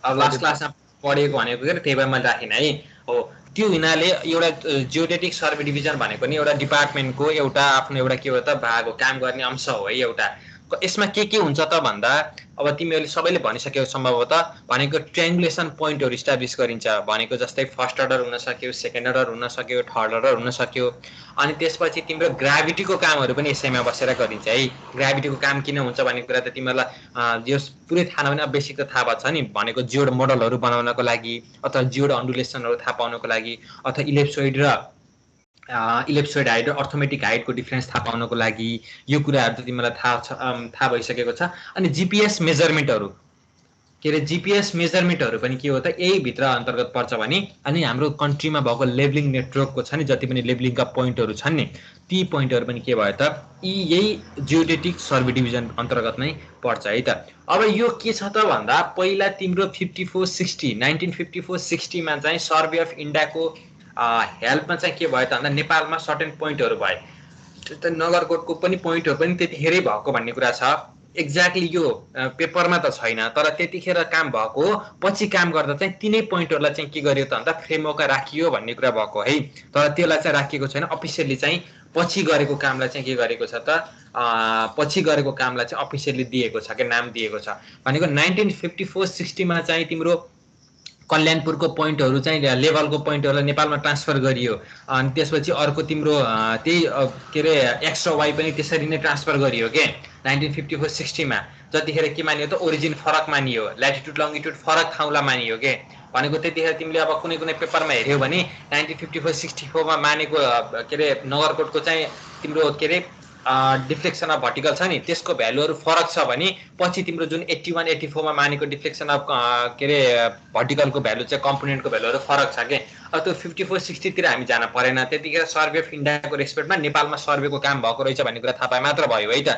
अब लास्ट क्लासमा पढेको भनेको के त्यही भएर मैले राखिनँ है। हो त्यो हुनाले एउटा जियोडेटिक सर्वे डिभिजन भनेको नि एउटा डिपार्टमेन्टको एउटा आफ्नो एउटा के हो त भाग हो, काम गर्ने अंश हो है एउटा। यसमा के हुन्छ त भन्दा अब तिमीहरूले सबैले भनिसक्यौ सम्भवतः भनेको ट्रायङ्गुलेसन पोइन्टहरू इस्टाब्लिस गरिन्छ भनेको जस्तै फर्स्ट अर्डर हुन सक्यो, सेकेन्ड अर्डर हुन सक्यो, थर्ड अर्डर हुन सक्यो। अनि त्यसपछि तिम्रो ग्राभिटीको कामहरू पनि यसैमा बसेर गरिन्छ है। ग्राभिटीको काम किन हुन्छ भन्ने कुरा त तिमीहरूलाई यो पुरै थाहा नभने अब बेसिक त थाहा भएको छ नि, भनेको जियोड मोडलहरू बनाउनको लागि अथवा जियोड अन्डुलेसनहरू थाहा पाउनको लागि अथवा इलिप्सोइड र इलिप्सोइड हाइट र अर्थमेटिक हाइटको डिफ्रेन्स थाहा पाउनको लागि यो कुराहरू त तिमीलाई थाहा भइसकेको छ। अनि जिपिएस मेजरमेन्टहरू के अरे जिपिएस मेजरमेन्टहरू पनि के हो त यही भित्र अन्तर्गत पर्छ भने। अनि हाम्रो कन्ट्रीमा भएको लेभलिङ नेटवर्कको छ नि जति पनि लेभलिङका पोइन्टहरू छन् नि ती पोइन्टहरू पनि के भयो त यही जियोडेटिक सर्वे डिभिजन अन्तर्गत नै पर्छ है त। अब यो के छ त भन्दा पहिला तिम्रो 1954-60 मा चाहिँ सर्वे अफ इन्डियाको हेल्पमा चाहिँ के भयो त भन्दा नेपालमा सर्टेन पोइन्टहरू भए। नगरकोटको पनि पोइन्टहरू पनि त्यतिखेरै भएको भन्ने कुरा छ। एक्ज्याक्टली यो पेपरमा त छैन तर त्यतिखेर काम भएको हो। पछि काम गर्दा चाहिँ तिनै पोइन्टहरूलाई चाहिँ के गरियो त भन्दा फ्रेमवर्कमा राखियो भन्ने कुरा भएको है। तर त्यसलाई चाहिँ राखिएको छैन, अफिसियली चाहिँ पछि गरेको कामलाई चाहिँ के गरेको छ त पछि गरेको कामलाई चाहिँ अफिसियली दिएको छ, के नाम दिएको छ भनेको 1954-60 मा चाहिँ तिम्रो कल्याणपुरको पोइन्टहरू चाहिँ लेभलको पोइन्टहरूलाई नेपालमा ट्रान्सफर गरियो। अनि त्यसपछि अर्को तिम्रो त्यही के अरे एक्स र वाई पनि त्यसरी नै ट्रान्सफर गरियो के 1954-60 मा। जतिखेर के मानियो त ओरिजिन फरक मानियो, ल्याटिट्युड लङ्गिट्युड फरक ठाउँलाई मानियो के भनेको। त्यतिखेर तिमीले अब कुनै कुनै पेपरमा हेऱ्यौ भने 1954-64 मा मानेको के अरे नगरकोटको चाहिँ तिम्रो के अरे डिफ्लेक्सन अफ भर्टिकल छ नि त्यसको भ्यालुहरू फरक छ भने पछि तिम्रो जुन 81 84 मा मानेको डिफ्लेक्सन अफ के अरे भर्टिकलको भ्यालु चाहिँ कम्पोनेन्टको भ्यालुहरू फरक छ के अब त्यो 54 60 तिर हामी जान परेन त्यतिखेर सर्वे अफ इन्डियाको रेस्पेक्टमा नेपालमा सर्वेको काम भएको रहेछ भन्ने कुरा थाहा पाए मात्र भयो है त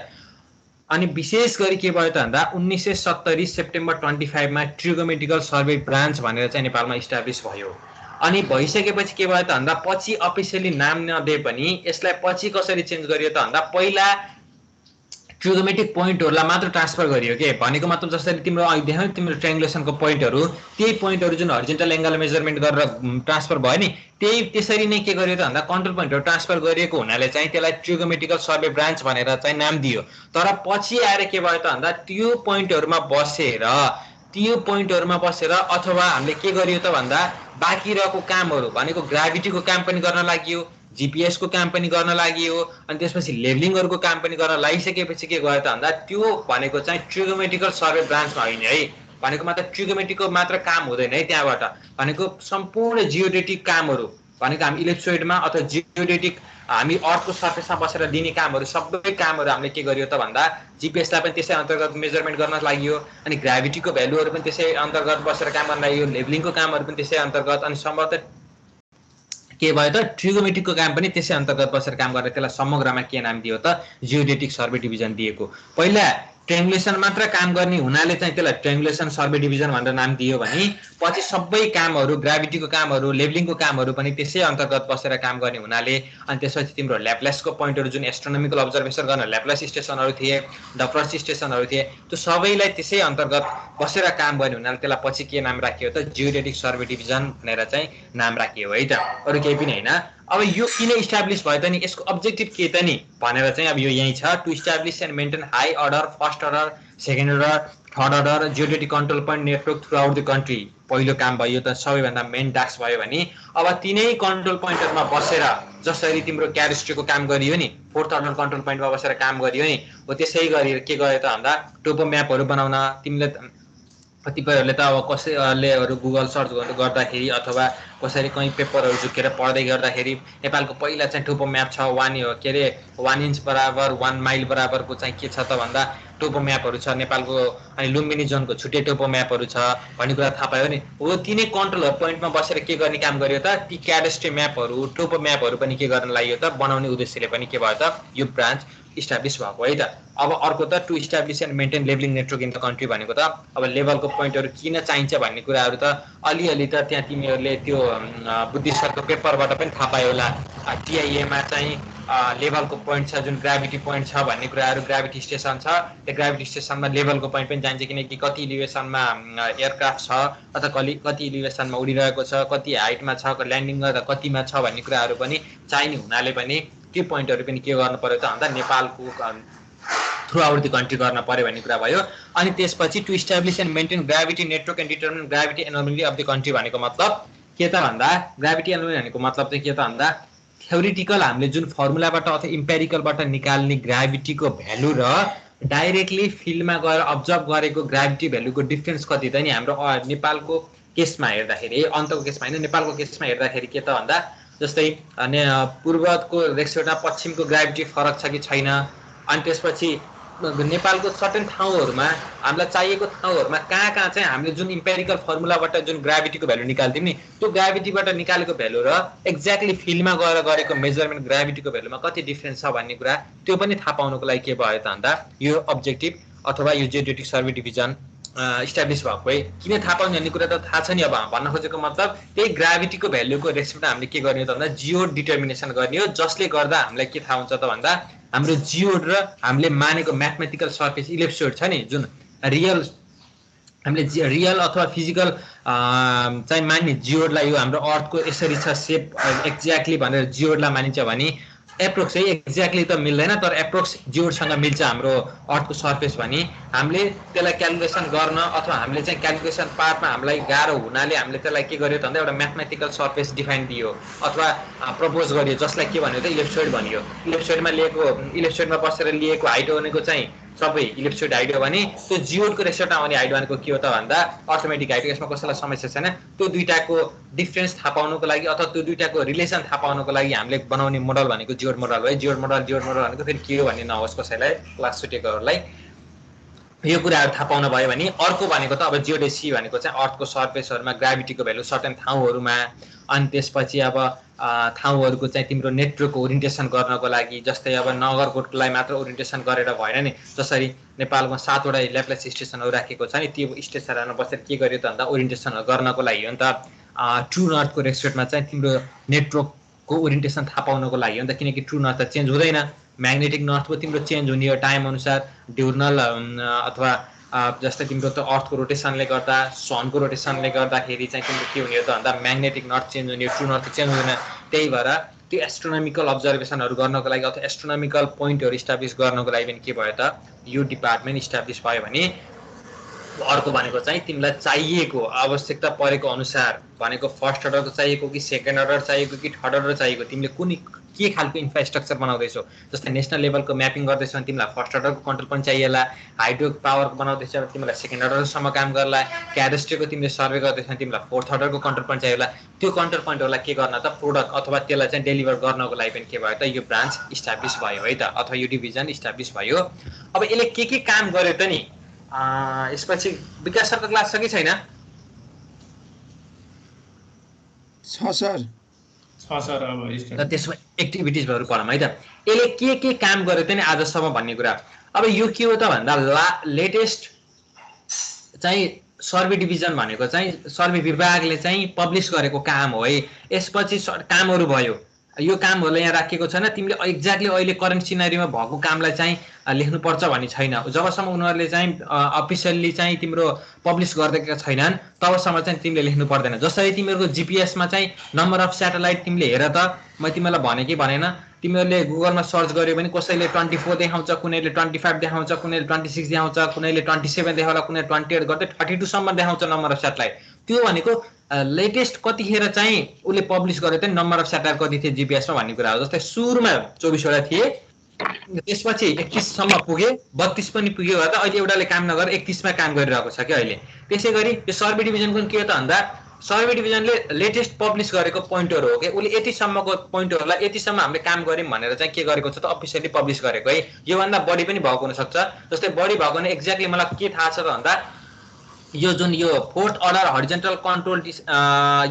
अनि विशेष गरी के भयो त भन्दा 1970 सेप्टेम्बर 25 मा ट्रिगोमेट्रिकल सर्वे ब्रान्च भनेर चाहिँ नेपालमा इस्टाब्लिस भयो अनि भइसकेपछि के भयो त भन्दा पछि अफिसियली नाम नदिए पनि यसलाई पछि कसरी चेन्ज गरियो त भन्दा पहिला ट्रिगोमेट्रिक पोइन्टहरुलाई मात्र ट्रान्सफर गरियो के भनेको मतलब जसरी तिम्रो अहिले देख्यौ तिम्रो ट्रायंगुलेसनको पोइन्टहरु त्यही पोइन्टहरु जुन हरिजन्टल एंगल मेजरमेन्ट गरेर ट्रान्सफर भयो नि त्यही त्यसरी नै के गरियो त भन्दा कन्ट्रोल पोइन्टहरु ट्रान्सफर गरिएको हुनाले चाहिँ त्यसलाई ट्रिगोमेट्रिकल सर्वे ब्रान्च भनेर चाहिँ नाम दियो तर पछि आएर के भयो त भन्दा त्यो पोइन्टहरुमा बसेर अथवा हामीले के गरियो त भन्दा बाँकी रहेको कामहरु भनेको ग्राभिटीको काम पनि गर्न लाग्यो जीपीएस को काम पनि गर्न लाग्यो अनि त्यसपछि लेभलिङहरुको काम पनि गर्न लागिसकेपछि के गर्यो त भन्दा त्यो भनेको चाहिँ ट्रिगोमेट्रिकल सर्वे ब्रान्चमा हैन है भनेको मात्र ट्रिगोमेट्रीको मात्र काम हुँदैन है त्यहाँबाट भनेको सम्पूर्ण जियोडेटिक कामहरु भनेको हामी इलिप्सोइडमा अथवा जियोडेटिक हामी अर्थको सर्फेसमा बसेर दिने कामहरु सबै कामहरु हामीले के गरियो त भन्दा जीपीएस लाई पनि त्यसै अन्तर्गत मेजरमेन्ट गर्न लाग्यो अनि ग्राभिटीको भ्यालुहरु पनि त्यसै अन्तर्गत बसेर काम गर्न लाग्यो लेभलिङको कामहरु पनि त्यसै अन्तर्गत अनि सम्भवतः के भयो त ट्रिगोमेट्रीको काम पनि त्यसै अन्तर्गत बसेर काम गरेर त्यसलाई समग्रमा के नाम दियो त जियोडेटिक सर्वे डिभिजन दिएको पहिला ट्रायंगुलेसन मात्र काम गर्ने हुनाले चाहिँ त्यसलाई ट्रायंगुलेसन सर्वे डिभिजन भनेर नाम दियो भने पछि सबै कामहरु ग्राभिटीको कामहरु लेभलिङको कामहरु पनि त्यसै अन्तर्गत बसेर काम गर्ने हुनाले अनि त्यसपछि तिम्रो ल्याप्लेसको पोइन्टहरु जुन एस्ट्रोनोमिकल अब्जर्भेसन गर्न ल्याप्लेस स्टेशनहरु थिए डप्लर स्टेशनहरु थिए त्यो सबैलाई त्यसै अन्तर्गत बसेर काम गर्ने हुनाले त्यसलाई पछि के नाम राखियो त जियोडेटिक सर्वे डिभिजन भनेर चाहिँ नाम राखियो है त अरु केही पनि हैन अब यो किन इस्टाब्लिश भयो त नि यसको अब्जेक्टिभ के त नि भनेर चाहिँ अब यो यही छ to establish and maintain high order first order second order third order geodetic control point network throughout the country पहिलो काम भयो त सबैभन्दा मेन टास्क भयो भने अब तिनै कन्ट्रोल पोइन्टहरुमा बसेर जसरी तिम्रो क्यारेस्ट्रीको काम गरियो नि फोर्थ अर्डर कन्ट्रोल पोइन्टमा बसेर काम गरियो नि हो त्यसै गरी के गर्यो त भन्दा टोपो म्यापहरु बनाउन तिमीले कतिपयहरुले त अब कसैले गुगल सर्च गर्दाखेरि अथवा कसरी कहीं पेपरहरु झुकेर पढ्दै गर्दाखेरि नेपालको पहिला चाहिँ टोपो म्याप छ 1 इन्च बराबर 1 माइल बराबरको चाहिँ के छ त भन्दा टोपो म्यापहरु छ नेपालको अनि लुम्बिनी जोनको छुट्टै टोपो म्यापहरु छ भन्ने कुरा थाहा पायो नि हो तिनै कन्ट्रोल पोइन्टमा बसेर के गर्ने काम गर्यो त ती क्याडेस्ट्री म्यापहरु टोपो म्यापहरु पनि के गर्न लाग्यो त बनाउने उद्देश्यले पनि के भयो त यो ब्रान्च इस्टाब्लिश भएको है त अब अर्को त to establish and maintain levelling network in the country भनेको त अब लेभलको पोइन्टहरु किन चाहिन्छ भन्ने कुराहरु त अलिअलि त त्यहाँ तिमीहरुले त्यो बुद्धिस्टको पेपरबाट पनि थाहा पायो होला टीआईए मा चाहिँ लेभलको पोइन्ट छ जुन ग्राभिटी पोइन्ट छ भन्ने कुराहरु ग्राभिटी स्टेसन छ त्यो ग्राभिटी स्टेसनमा लेभलको पोइन्ट पनि चाहिन्छ किनकि कति एलिभेसनमा एयरक्राफ्ट छ अथवा कति एलिभेसनमा उडिरहेको छ कति हाइटमा छ ल्यान्डिङ गर्दा कतिमा छ भन्ने कुराहरु पनि चाहिने हुनाले पनि त्यो पोइन्टहरु पनि के गर्न पर्यो त भन्दा नेपालको थ्रु आउट द कन्ट्री गर्न पर्यो भन्ने कुरा भयो अनि त्यसपछि to establish and maintain gravity network and determine gravity anomaly of the country भनेको मतलब के त भन्दा ग्राभिटी एनोमली भनेको मतलब चाहिँ के त भन्दा थ्योरिटिकल हामीले जुन फर्मुलाबाट अथवा इम्पेरिकलबाट निकाल्ने ग्राभिटीको भ्यालु र डाइरेक्टली फिल्डमा गएर अब्जर्भ गरेको ग्राभिटी भ्यालुको डिफरेन्स कति त नि हाम्रो नेपालको केसमा हेर्दाखेरि अन्तको केसमा हैन नेपालको केसमा हेर्दाखेरि के त भन्दा जस्तै पूर्वको रेस्पेक्टमा पश्चिमको ग्राभिटी फरक छ कि छैन अनि त्यसपछि नेपालको सर्टेन ठाउँहरुमा हामीलाई चाहिएको ठाउँहरुमा कहाँ चाहिँ हामीले जुन इम्पेरिकल फर्मुलाबाट जुन ग्राभिटीको भ्यालु निकाल्थ्यौं नि त्यो ग्राभिटीबाट निकालेको भ्यालु र एक्ज्याक्टली फिल्डमा गएर गरेको मेजरमेन्ट ग्राभिटीको भ्यालुमा कति डिफरेन्स छ भन्ने कुरा त्यो पनि थाहा पाउनको लागि के भयो त भन्दा यो अब्जेक्टिभ अथवा यो जियोडेटिक सर्वे डिभिजन इस्टाब्लिश भएको है किन थाहा पाउने भन्ने कुरा त थाहा छ नि अब भन्न खोजेको मतलब त्यही ग्राभिटीको भ्यालुको रेस्पेक्टमा हामीले के गर्ने त भन्दा जियोड डिटर्मिनेसन गर्ने हो जसले गर्दा हामीलाई के थाहा हुन्छ त भन्दा हाम्रो जियोड र हामीले मानेको म्याथमेटिकल सर्फेस इलिप्सोइड छ नि जुन हामीले रियल अथवा फिजिकल चाहिँ मान्ने जियोडलाई यो हाम्रो अर्थको यसरी छ सेप एक्ज्याक्टली भनेर जियोडलाई मानिन्छ भने एप्रोक्स है एक्ज्याक्टली त मिल्दैन तर एप्रोक्स जियोडसँग मिल्छ हाम्रो अर्थको सर्फेस भने हामीले त्यसलाई क्याल्कुलेसन गर्न अथवा हामीले चाहिँ क्याल्कुलेसन पार्टमा हामीलाई गाह्रो हुनाले हामीले त्यसलाई के गर्यो त भन्दा एउटा म्याथमेटिकल सर्फेस डिफाइन दियो अथवा प्रपोज गरियो जसलाई के भन्यो त इलिप्सोइड भनियो इलिप्सोइडमा बसेर लिएको हाइट भनेको चाहिँ सबै इलिप्सोइड हाइट हो भने त्यो जियोडको रेस्पेक्टमा आउने हाइट भनेको के हो त भन्दा अर्थमेटिक हाइट। यसमा कसैलाई समस्या छैन। त्यो दुईटाको डिफरेन्स थाहा पाउनको लागि अथवा त्यो दुईटाको रिलेसन थाहा पाउनको लागि हामीले बनाउने मोडल भनेको जियोड मोडल हो। जियोड मोडल भनेको फेरि के हो भन्ने नहोस् कसैलाई क्लास छुटेकोहरूलाई यो कुराहरू थाहा पाउन भयो भने अर्को भनेको त अब जियोडेसी भनेको चाहिँ अर्थको सर्फेसहरूमा ग्राभिटीको भ्यालु सर्टेन ठाउँहरूमा अनि त्यसपछि अब ठाउँहरूको चाहिँ तिम्रो नेटवर्कको ओरिएन्टेसन गर्नको लागि जस्तै अब नगरकोटलाई मात्र ओरिएन्टेसन गरेर भएन नि। जसरी नेपालमा 7 वटा ल्याप्लेस स्टेसनहरू राखेको छ नि त्यो स्टेसनहरूमा बसेर के गर्यो त भन्दा ओरिएन्टेसन गर्नको लागि हो नि त। ट्रु नर्थको रेस्पेक्टमा चाहिँ तिम्रो नेटवर्कको ओरिएन्टेसन थाहा पाउनको लागि हो नि त किनकि ट्रु नर्थ त चेन्ज हुँदैन। म्याग्नेटिक नर्थको तिम्रो चेन्ज हुने हो टाइम अनुसार डिउर्नल अथवा जस्तै तिम्रो त अर्थको रोटेसनले गर्दा सनको रोटेसनले गर्दाखेरि चाहिँ तिम्रो के हुने हो त भन्दा म्याग्नेटिक नर्थ चेन्ज हुने हो ट्रु नर्थ चेन्ज हुँदैन। त्यही भएर त्यो एस्ट्रोनोमिकल अब्जर्भेसनहरू गर्नको लागि अथवा एस्ट्रोनोमिकल पोइन्टहरू इस्टाब्लिस गर्नको लागि पनि के भयो त यो डिपार्टमेन्ट इस्टाब्लिस भयो भने अर्को भनेको चाहिँ तिमीलाई चाहिएको आवश्यकता परेको अनुसार भनेको फर्स्ट अर्डरको चाहिएको कि सेकेन्ड अर्डर चाहिएको कि थर्ड अर्डर चाहिएको तिमीले कुन के खालको इन्फ्रास्ट्रक्चर बनाउँदैछौ। जस्तै नेसनल लेभलको म्यापिङ गर्दैछौ भने तिमीलाई फर्स्ट अर्डरको कन्ट्रोल पनि चाहिएला। हाइड्रो पावर बनाउँदैछौ भने तिमीलाई सेकेन्ड अर्डरसम्म काम गर्ला। क्याडेस्ट्रीको तिमीले सर्वे गर्दैछौ भने तिमीलाई फोर्थ अर्डरको कन्ट्रोल पनि चाहिएला। त्यो कन्ट्रोल पोइन्टहरूलाई के गर्न त प्रोडक्ट अथवा त्यसलाई चाहिँ डेलिभर गर्नको लागि पनि के भयो त यो ब्रान्च इस्टाब्लिस भयो है त अथवा यो डिभिजन इस्टाब्लिस भयो। अब यसले के काम गर्यो त नि यसपछि विकास सरको क्लास छ कि छैन? छ सर। अब त्यसमा एक्टिभिटिजहरू पढौँ है त। यसले के काम गर्यो त नि आजसम्म भन्ने कुरा। अब यो के हो त भन्दा लेटेस्ट चाहिँ सर्वे डिभिजन भनेको चाहिँ सर्वे विभागले चाहिँ पब्लिस गरेको काम हो है। यसपछि कामहरू भयो यो कामहरूलाई यहाँ राखेको छैन। तिमीले एक्ज्याक्टली अहिले करेन्ट सिनारीमा भएको कामलाई चाहिँ लेख्नुपर्छ भन्ने छैन। जबसम्म उनीहरूले चाहिँ अफिसियल्ली चाहिँ तिम्रो पब्लिस गरिदिएका छैनन् तबसम्म चाहिँ तिमीले लेख्नु पर्दैन। जसरी तिमीहरूको जिपिएसमा चाहिँ नम्बर अफ स्याटेलाइट तिमीले हेर त म तिमीलाई भने कि भनेन। तिमीहरूले गुगलमा सर्च गर्यो भने कसैले 24 देखाउँछ, कुनैले 25 देखाउँछ, कुनैले 26 देखाउँछ, कुनैले 27 देखाउला, कुनै 28 गर्दै 32 सम्म देखाउँछ नम्बर अफ स्याटेलाइट। त्यो भनेको लेटेस्ट कतिखेर चाहिँ उसले पब्लिस गरेको थियो नम्बर अफ स्याटेलाइट कति थियो जिपिएसमा भन्ने कुरा हो। जस्तै सुरुमा 24 वटा थिए त्यसपछि 31 सम्म पुगे 32 पनि पुग्यो भएर त अहिले एउटाले काम नगरेर 31 मा काम गरिरहेको छ कि अहिले। त्यसै गरी यो सर्वे डिभिजनको के हो त भन्दा सर्वे डिभिजनले लेटेस्ट पब्लिस गरेको पोइन्टहरू हो कि उसले यतिसम्मको पोइन्टहरूलाई यतिसम्म हामीले काम गऱ्यौँ भनेर चाहिँ के गरेको छ त अफिसियली पब्लिस गरेको है। योभन्दा बढी पनि भएको हुनसक्छ। जस्तै बढी भएको भने एक्ज्याक्टली मलाई के थाहा छ त भन्दा यो जुन यो फोर्थ अर्डर हरिजेन्टल कन्ट्रोल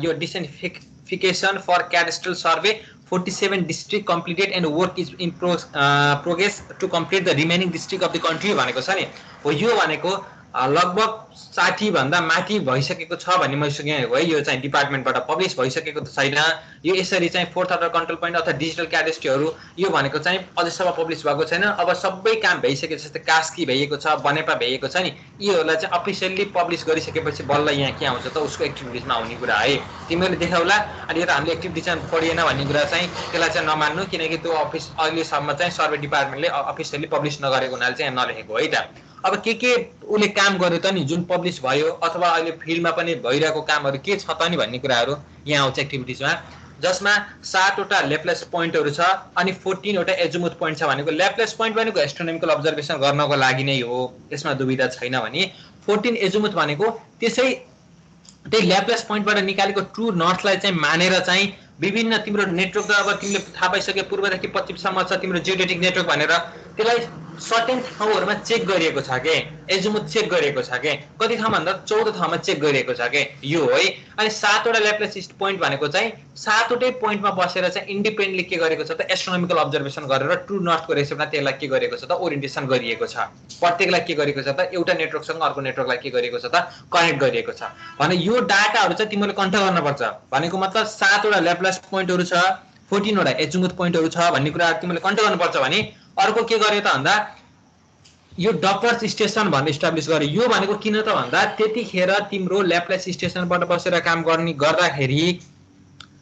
यो densification for cadastral survey 47 district completed and work is in progress to complete the remaining district of the country भनेको छ नि हो। यो भनेको लगभग 60 भन्दा माथि भइसकेको छ भन्ने मैले सुनेको है। यो चाहिँ डिपार्टमेन्टबाट पब्लिस भइसकेको त छैन। यो यसरी चाहिँ फोर्थ अर्डर कन्ट्रोल पोइन्ट अथवा डिजिटल क्याडेस्ट्रीहरू यो भनेको चाहिँ अझैसम्म पब्लिस भएको छैन। अब सबै काम भइसकेको जस्तै कास्की भइएको छ, बनेपा भइएको छ नि यीहरूलाई चाहिँ अफिसियली पब्लिस गरिसकेपछि बल्ल यहाँ के आउँछ त उसको एक्टिभिटिजमा आउने कुरा है। तिमीहरूले देखाउला अनि यो त हामीले एक्टिभिटिज पढिएन भन्ने कुरा चाहिँ त्यसलाई चाहिँ नमान्नु किनकि त्यो अफिस अहिलेसम्म चाहिँ सर्वे डिपार्टमेन्टले अफिसियली पब्लिस नगरेको हुनाले चाहिँ नलेखेको है त। अब के उसले काम गर्यो त नि जुन पब्लिस भयो अथवा अहिले फिल्डमा पनि भइरहेको कामहरू के छ त नि भन्ने कुराहरू यहाँ आउँछ एक्टिभिटिजमा। जसमा 7 वटा ल्याप्लेस पोइन्टहरू छ अनि 14 वटा एजुमुथ पोइन्ट छ। भनेको ल्याप्लेस पोइन्ट भनेको एस्ट्रोनोमिकल अब्जर्भेसन गर्नको लागि नै हो, यसमा दुविधा छैन भने 14 एजुमुथ भनेको त्यसै त्यही ल्याप्लेस पोइन्टबाट निकालेको ट्रु नर्थलाई चाहिँ मानेर चाहिँ विभिन्न तिम्रो नेटवर्क त अब तिमीले थाहा पाइसके पूर्वदेखि पश्चिमसम्म छ तिम्रो जियोडेटिक नेटवर्क भनेर त्यसलाई सर्टेन ठाउँहरूमा चेक गरिएको छ के एजुमुथ चेक गरिएको छ के कति ठाउँ भन्दा 14 ठाउँमा चेक गरिएको छ के यो है। अनि 7 वटा ल्याप्लेस पोइन्ट भनेको चाहिँ 7 वटै पोइन्टमा बसेर चाहिँ इन्डिपेन्डेन्टली के गरेको छ त एस्ट्रोनोमिकल अब्जर्भेसन गरेर ट्रु नर्थको रेसिपमा त्यसलाई के गरेको छ त ओरिएन्टेसन गरिएको छ। प्रत्येकलाई के गरेको छ त एउटा नेटवर्कसँग अर्को नेटवर्कलाई के गरिएको छ त कनेक्ट गरिएको छ भने यो डाटाहरू चाहिँ तिमीले कन्ट्रोल गर्नुपर्छ। भनेको मतलब 7 वटा ल्याप्लेस पोइन्टहरू छ 14 वटा एजुमुथ पोइन्टहरू छ भन्ने कुरा तिमीले कन्ट्रोल गर्नुपर्छ भने अर्को के गर्यो त भन्दा यो डप्लर्स स्टेसन भन्ने इस्टाब्लिस गर्यो। यो भनेको किन त भन्दा त्यतिखेर तिम्रो ल्याप्लेस स्टेसनबाट बसेर काम गर्दाखेरि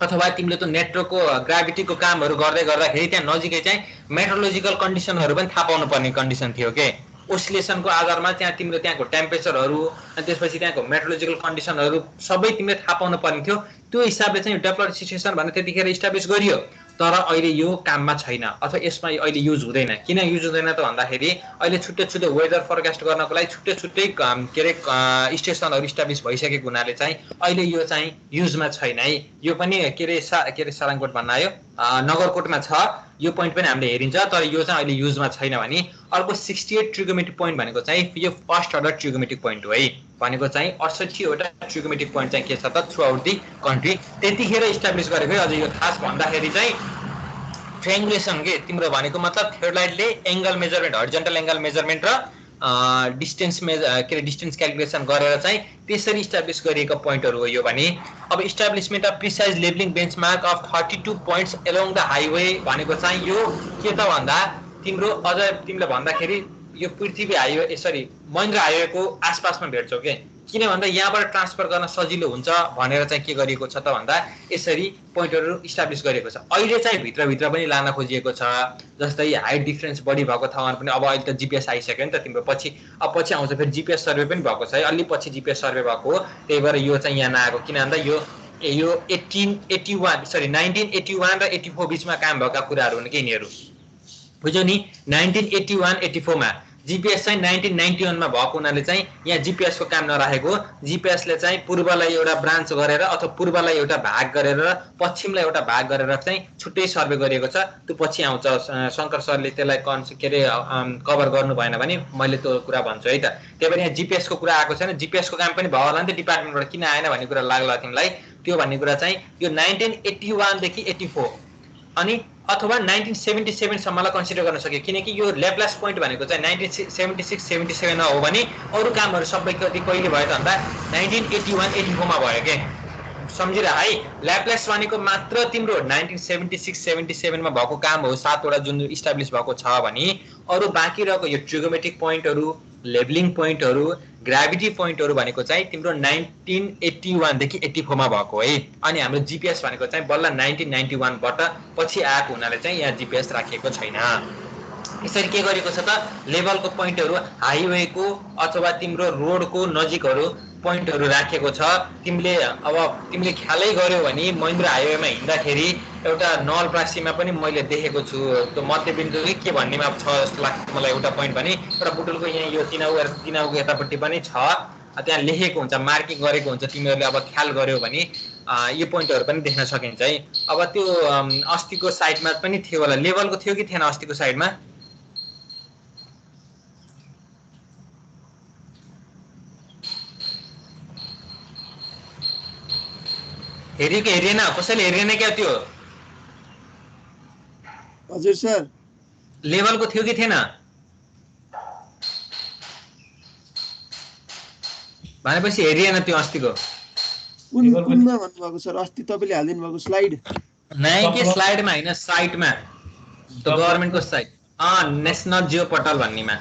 अथवा तिमीले त नेटवर्कको ग्राभिटीको कामहरू गर्दै गर्दाखेरि त्यहाँ नजिकै चाहिँ मेट्रोलोजिकल कन्डिसनहरू पनि थाहा पाउनु पर्ने कन्डिसन थियो के ओसिलेसनको आधारमा तिम्रो त्यहाँको टेम्परेचरहरू अनि त्यसपछि त्यहाँको मेट्रोलोजिकल कन्डिसनहरू सबै तिमीले थाहा पाउनु पर्ने थियो। त्यो हिसाबले चाहिँ डेप्लड सिचुएसन भनेर त्यतिखेर इस्टाब्लिस गरियो, तर अहिले यो काममा छैन अथवा यसमा अहिले युज हुँदैन। किन युज हुँदैन त भन्दाखेरि अहिले छुट्टै छुट्टै वेदर फोरकास्ट गर्नको लागि छुट्टै छुट्टै के अरे स्टेसनहरू इस्टाब्लिस भइसकेको हुनाले चाहिँ अहिले यो चाहिँ युजमा छैन है। यो पनि के अरे सारङकोट भन्न आयो नगरकोटमा छ, यो पोइन्ट पनि हामीले हेरिन्छ, तर यो चाहिँ अहिले युजमा छैन भने। अर्को 68 ट्रिगोमेट्रिक पोइन्ट भनेको चाहिँ यो फर्स्ट अर्डर ट्रिगोमेट्रिक पोइन्ट हो है, भनेको चाहिँ 68 वटा ट्रिगोमेट्रिक पोइन्ट चाहिँ के छ त थ्रु आउट दि कन्ट्री त्यतिखेर इस्टाब्लिस गरेको है। अझ यो खास भन्दाखेरि चाहिँ ट्रायंगुलेसन के तिम्रो भनेको मतलब थियोडाइटले angle measurement horizontal angle measurement र डिस्टेन्स के डिस्टेन्स क्याल्कुलेसन गरेर चाहिँ त्यसरी इस्टाब्लिस गरिएको पोइन्टहरू हो यो भने। अब establishment of precise levelling benchmark of 32 points along the highway भनेको चाहिँ यो के त भन्दा तिम्रो अझ तिमीले भन्दाखेरि यो पृथ्वी हाइवे सरी महेन्द्र हाइवेको आसपासमा भेट्छौ के, किन भन्दा यहाँबाट ट्रान्सफर गर्न सजिलो हुन्छ भनेर चाहिँ के गरिएको छ त भन्दा यसरी पोइन्टहरू इस्टाब्लिस गरिएको छ। अहिले चाहिँ भित्रभित्र पनि लान खोजिएको छ, जस्तै हाइट डिफरेन्स बढी भएको ठाउँमा पनि अब अहिले त जीपीएस आइसक्यो नि त तिम्रो पछि पछि आउँछ फेरि जीपीएस सर्वे पनि भएको छ है, अलि पछि जीपीएस सर्वे भएको हो, त्यही भएर यो चाहिँ यहाँ नआएको। किन भन्दा यो 1981 र 84 बिचमा काम भएका कुराहरू हुन् कि यिनीहरू, बुझ्यौ नि। 1981-84 मा जीपीएस चाहिँ 1991 मा भएको हुनाले चाहिँ यहाँ जीपीएस को काम नराखेको, जीपीएसले चाहिँ पूर्वलाई एउटा ब्रान्च गरेर अथवा पूर्वलाई एउटा भाग गरेर पश्चिमलाई एउटा भाग गरेर चाहिँ छुट्टै सर्वे गरिएको छ। त्यो पछि आउँछ, शंकर सरले त्यसलाई के अरे कभर गर्नु भएन भने मैले त्यो कुरा भन्छु है त। त्यही भएर यहाँ जीपीएस को कुरा आएको छैन, जीपीएस को काम पनि भयो होला नि त डिपार्टमेन्टबाट, किन आएन भन्ने कुरा लाग्ला तिमीलाई। त्यो भन्ने कुरा चाहिँ यो 1981 देखि 84 अनि अथवा 1977 सम्मलाई कन्सिडर गर्न सक्यो, किनकि यो ल्याप्लास पोइन्ट भनेको चाहिँ 1976-77 मा हो भने अरू कामहरू सबै कहिले भयो त भन्दा 1981-84 मा भयो के, सम्झिरा है। ल्याप्लास भनेको मात्र तिम्रो 1976-77 मा भएको काम हो, 7 वटा जुन इस्टाब्लिस भएको छ भने अरू बाँकी रहेको यो ट्रिगोमेट्रिक पोइन्टहरू, लेभलिङ पोइन्टहरू, ग्राभिटी पोइन्टहरू भनेको चाहिँ तिम्रो 1981 देखि 84 मा भएको है। अनि हाम्रो जीपीएस भनेको चाहिँ बल्ल 1991 बाट पछि आएको हुनाले चाहिँ यहाँ जीपीएस राखिएको छैन। यसरी के गरेको छ त लेभलको पोइन्टहरू हाइवेको अथवा तिम्रो रोडको नजिकहरू पोइन्टहरू राखेको छ। तिमीले ख्यालै गर्यो भने महेन्द्र हाइवेमा हिँड्दाखेरि एउटा नलप्रासीमा पनि मैले देखेको छु, त्यो मध्यबिन्दु के भन्नेमा छ जस्तो लाग्छ मलाई एउटा पोइन्ट भने, एउटा बुटुलको यहाँ यो तिनाउको यतापट्टि पनि छ, त्यहाँ लेखेको हुन्छ, मार्किङ गरेको हुन्छ, तिमीहरूले अब ख्याल गर्यो भने यो पोइन्टहरू पनि देख्न सकिन्छ है। अब त्यो अस्तिको साइडमा पनि थियो होला, लेभलको थियो कि थिएन अस्तिको साइडमा? हेरेको हेरिएन, कसैले हेरिएन क्या त्यो? हजुर सर लेभलको थियो कि थिएन भनेपछि हेरिएन त्यो अस्तिको? कुनमा भन्नुभएको सर? अस्ति तपाईले हालिदिनु भएको स्लाइड? नै के स्लाइडमा हैन, साइटमा, त्यो गभर्नमेन्टको साइट, नेशनल जियो पोर्टल भन्नेमा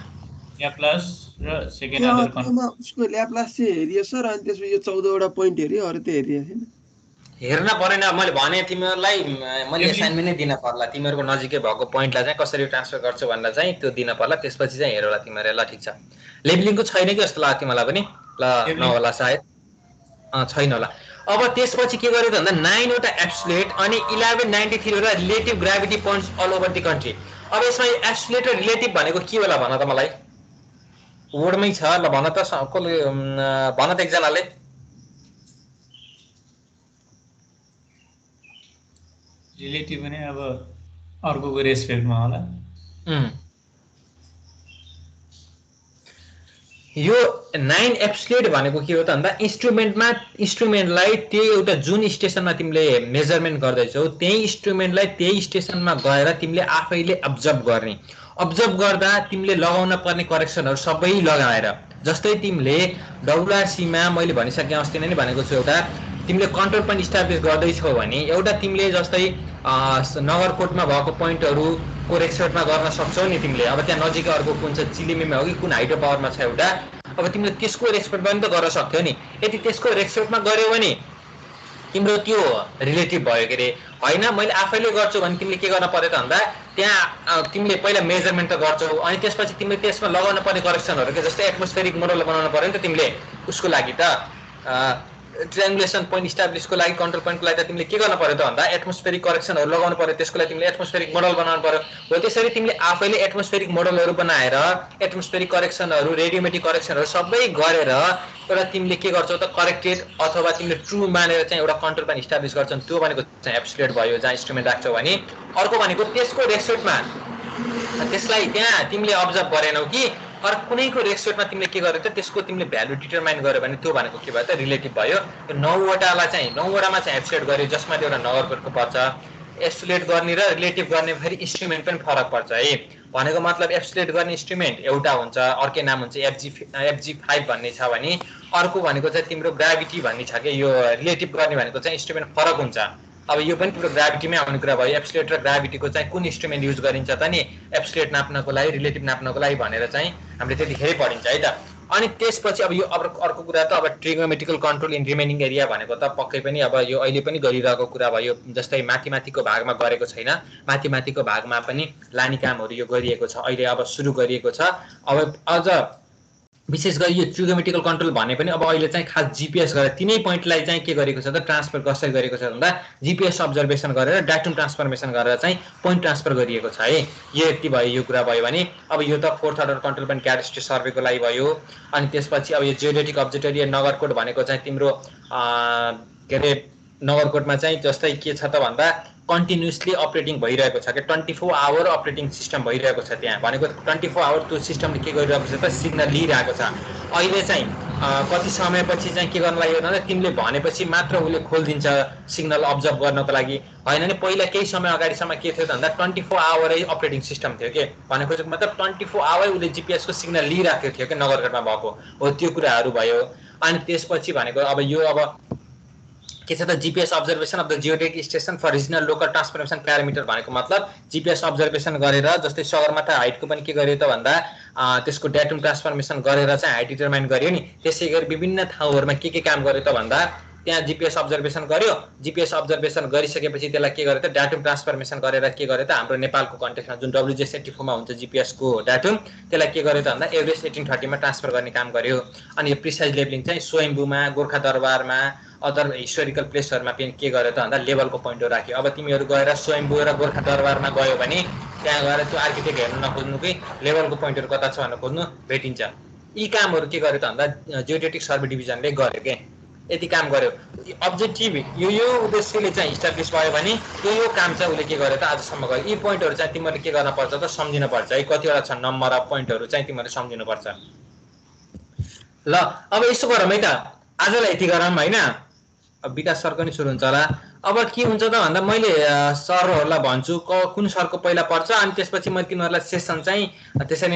ल्याप्लास र सेकेन्ड अर्डर उसको ल्याप्लास चाहिँ हेरियो सर, अनि त्यसपछि यो 14 वटा पोइन्ट हेरियो, अरु त हेरिएको छैन। हेर्न परेन, मैले भने तिमीहरूलाई मैले असाइनमेन्ट नै दिन पर्ला, तिमीहरूको नजिकै भएको पोइन्टलाई चाहिँ कसरी ट्रान्सफर गर्छु भनेर चाहिँ त्यो दिन पर्ला, त्यसपछि चाहिँ हेर होला तिमीहरूले। ल ठिक छ, लेभलिङको छैन कि जस्तो लाग्यो तिमीलाई पनि? ल नहोला सायद, छैन होला। अब त्यसपछि के गर्यो त भन्दा 9 वटा एब्सोल्युट अनि 1193 वटा relative gravity points all over the country. अब यसमा एब्सोल्युट र रिलेटिभ भनेको के होला भन त मलाई, वर्डमै छ, ल भन त एकजनाले। रिलेटिभ भने अब अर्कोको रेस्पेक्टमा होला। यो 9 एब्सोल्युट भनेको के हो त भन्दा इन्स्ट्रुमेन्टलाई त्यही एउटा जुन स्टेसनमा तिमीले मेजरमेन्ट गर्दैछौ त्यही इन्स्ट्रुमेन्टलाई त्यही स्टेसनमा गएर तिमीले आफैले अब्जर्भ गर्ने, अब्जर्भ गर्दा तिमीले लगाउन पर्ने करेक्सनहरू सबै लगाएर, जस्तै तिमीले डब्लुआरसीमा मैले भनिसकेँ अस्ति नै भनेको छु, एउटा तिमीले कन्ट्रोल पोइन्ट इस्टाब्लिस गर्दैछौ भने एउटा तिमीले जस्तै नगरकोटमा भएको पोइन्टहरू को रेक्सोटमा गर्न सक्छौ नि तिमीले। अब त्यहाँ नजिकै अर्को कुन छ, चिलिमीमा हो कि कुन हाइड्रो पावरमा छ एउटा, अब तिमीले त्यसको रेक्सोट पनि त गर्न सक्थ्यौ नि। यदि त्यसको रेक्सोटमा गर्यौ भने तिम्रो त्यो रिलेटिभ भयो के अरे होइन मैले आफैले गर्छु भने तिमीले के गर्न पर्यो त भन्दा त्यहाँ तिमीले पहिला मेजरमेन्ट त गर्छौ अनि त्यसपछि तिमीले त्यसमा लगाउन पर्ने करेक्सनहरू के जस्तै एटमोस्फेरिक मोडल बनाउनु पर्यो नि त तिमीले उसको लागि त ट्रायंगुलेसन पोइन्ट इस्टाब्लिसको लागि कन्ट्रोल पोइन्टको लागि त तिमीले के गर्न पर्यो त भन्दा एटमोस्फेरिक करेक्सनहरू लगाउनु पर्यो त्यसको लागि तिमीले एटमोस्फेरिक मोडल बनाउनु पर्यो हो त्यसरी तिमीले आफैले एटमोस्फेरिक मोडलहरू बनाएर एटमोस्फेरिक करेक्सनहरू रेडियोमेट्रिक करेक्सनहरू सबै गरेर एउटा तिमीले के गर्छौ त करेक्टेड अथवा तिमीले ट्रु मानेर चाहिँ एउटा कन्ट्रोल पोइन्ट इस्टाब्लिस गर्छौ त्यो भनेको चाहिँ एब्सोल्युट भयो जहाँ इन्स्ट्रुमेन्ट राख्छौ भने अर्को भनेको त्यसको रेस्पेक्टमा त्यसलाई त्यहाँ तिमीले अब्जर्भ गरेनौ कि अरू कुनैको रेस्पेक्टमा तिमीले के गर्यो त त्यसको तिमीले भ्यालु डिटरमाइन गर्यो भने त्यो भनेको के भयो त रिलेटिभ भयो यो 9वटालाई चाहिँ 9वटामा चाहिँ एब्सोल्युट गर्यो जसमा एउटा नगरकोटको पर्छ एब्सोल्युट गर्ने र रिलेटिभ गर्ने फेरि इन्स्ट्रुमेन्ट पनि फरक पर्छ है भनेको मतलब एब्सोल्युट गर्ने इन्स्ट्रुमेन्ट एउटा हुन्छ अर्कै नाम हुन्छ FG5 भन्ने छ भने अर्को भनेको चाहिँ तिम्रो ग्राभिटी भन्ने छ के यो रिलेटिभ गर्ने भनेको चाहिँ इन्स्ट्रुमेन्ट फरक हुन्छ अब यो पनि तिम्रो ग्राभिटीमै आउने कुरा भयो एब्सोल्युट र ग्राभिटीको चाहिँ कुन इन्स्ट्रुमेन्ट युज गरिन्छ त नि एब्सोल्युट नाप्नको लागि रिलेटिभ नाप्नको लागि भनेर चाहिँ हामीले त्यतिखेरै पढिन्छ है त अनि त्यसपछि अब यो अर्को कुरा त अब ट्रिगोमेट्रिकल कन्ट्रोल इन रिमेनिङ एरिया भनेको त पक्कै पनि अब यो अहिले पनि गरिरहेको कुरा भयो जस्तै माथिको भागमा गरेको छैन माथिको भागमा पनि लाने कामहरू यो गरिएको छ अहिले अब सुरु गरिएको छ अब अझ विशेष गरी यो ट्रिगोमेट्रिकल कन्ट्रोल भने पनि अब अहिले चाहिँ खास जीपीएस गरेर तिनै पोइन्टलाई चाहिँ के गरेको छ त ट्रान्सफर कसरी गरेको छ भन्दा जीपीएस अब्जर्भेसन गरेर डाटम ट्रान्सफर्मेसन गरेर चाहिँ पोइन्ट ट्रान्सफर गरिएको छ है यो यति भयो यो कुरा भयो भने अब यो त fourth order control point characteristic सर्वेको लागि भयो अनि त्यसपछि अब यो जियोडेटिक अब्जर्भेटोरी नगरकोट भनेको चाहिँ तिम्रो के अरे नगरकोटमा चाहिँ जस्तै के छ त भन्दा कन्टिन्युसली अपरेटिङ भइरहेको छ के 24 आवर अपरेटिङ सिस्टम भइरहेको छ त्यहाँ भनेको 24 आवर त्यो सिस्टमले के गरिरहेको छ त सिग्नल लिइरहेको छ अहिले चाहिँ कति समयपछि चाहिँ के गर्न लाग्यो भन्दा तिमीले भनेपछि मात्र उसले खोलिदिन्छ सिग्नल अब्जर्भ गर्नको लागि होइन नि पहिला केही समय अगाडिसम्म के थियो भन्दा 24 आवरै अपरेटिङ सिस्टम थियो के भनेको चाहिँ मतलब 24 आवर उसले जीपीएसको सिग्नल लिइराखेको थियो के नगरकोटमा भएको हो त्यो कुराहरू भयो अनि त्यसपछि भनेको अब यो अब के छ त GPS observation of the geodetic station for regional local transformation parameter भनेको मतलब जीपीएस अब्जर्भेसन गरेर जस्तै सगरमाथा हाइटको पनि के गर्यो त भन्दा त्यसको डाटम ट्रान्सफर्मेसन गरेर चाहिँ हाइट डिटरमाइन गर्यो नि त्यसै गरी विभिन्न ठाउँहरुमा के काम गर्यो त भन्दा त्यहाँ जीपीएस अब्जर्भेसन गर्यो जीपीएस अब्जर्भेसन गरिसकेपछि त्यसलाई के गर्यो त डाटम ट्रान्सफर्मेसन गरेर के गर्यो त हाम्रो नेपालको कन्टेक्स्टमा जुन WGS84 मा हुन्छ जीपीएस को डाटम त्यसलाई के गर्यो त भन्दा एभरेज 1830 मा ट्रान्सफर गर्ने काम गर्यो अनि यो प्रिसाइज लेभलिङ चाहिँ स्वयम्भूमा गोरखा दरबारमा अदर हिस्टोरिकल प्लेसहरुमा पनि के गर्यो त भन्दा लेभलको पोइन्टहरु राख्यो अब तिमीहरु गएर स्वयम्भू र गोरखा दरबारमा गयो भने त्यहाँ गएर त्यो आर्किटेक्ट हेर्न नखोज्नु कि लेभलको पोइन्टहरु कता छ भनेर खोज्नु भेटिन्छ यी कामहरु के गर्यो त भन्दा जियोडेटिक सर्वे डिभिजनले गर्यो के यति काम गर्यो अब्जेक्टिभ यो उद्देश्यले चाहिँ इस्टाब्लिश भयो भने यो काम चाहिँ उले के गर्यो त आजसम्म गर्यो यी पोइन्टहरु चाहिँ तिमीले के गर्न पर्छ त सम्झिन पर्छ है कतिवटा छ नम्बर अफ पोइन्टहरु चाहिँ तिमीले सम्झिनु पर्छ ल अब यसो गरौँ है त आजलाई यति गरौँ हैन अब विकास सर पनि सुरु हुन्छ होला अब के हुन्छ त भन्दा मैले सरहरुलाई भन्छु कुन सरको पहिला पर्छ अनि त्यसपछि म तिमीहरुलाई सेसन चाहिँ त्यसरी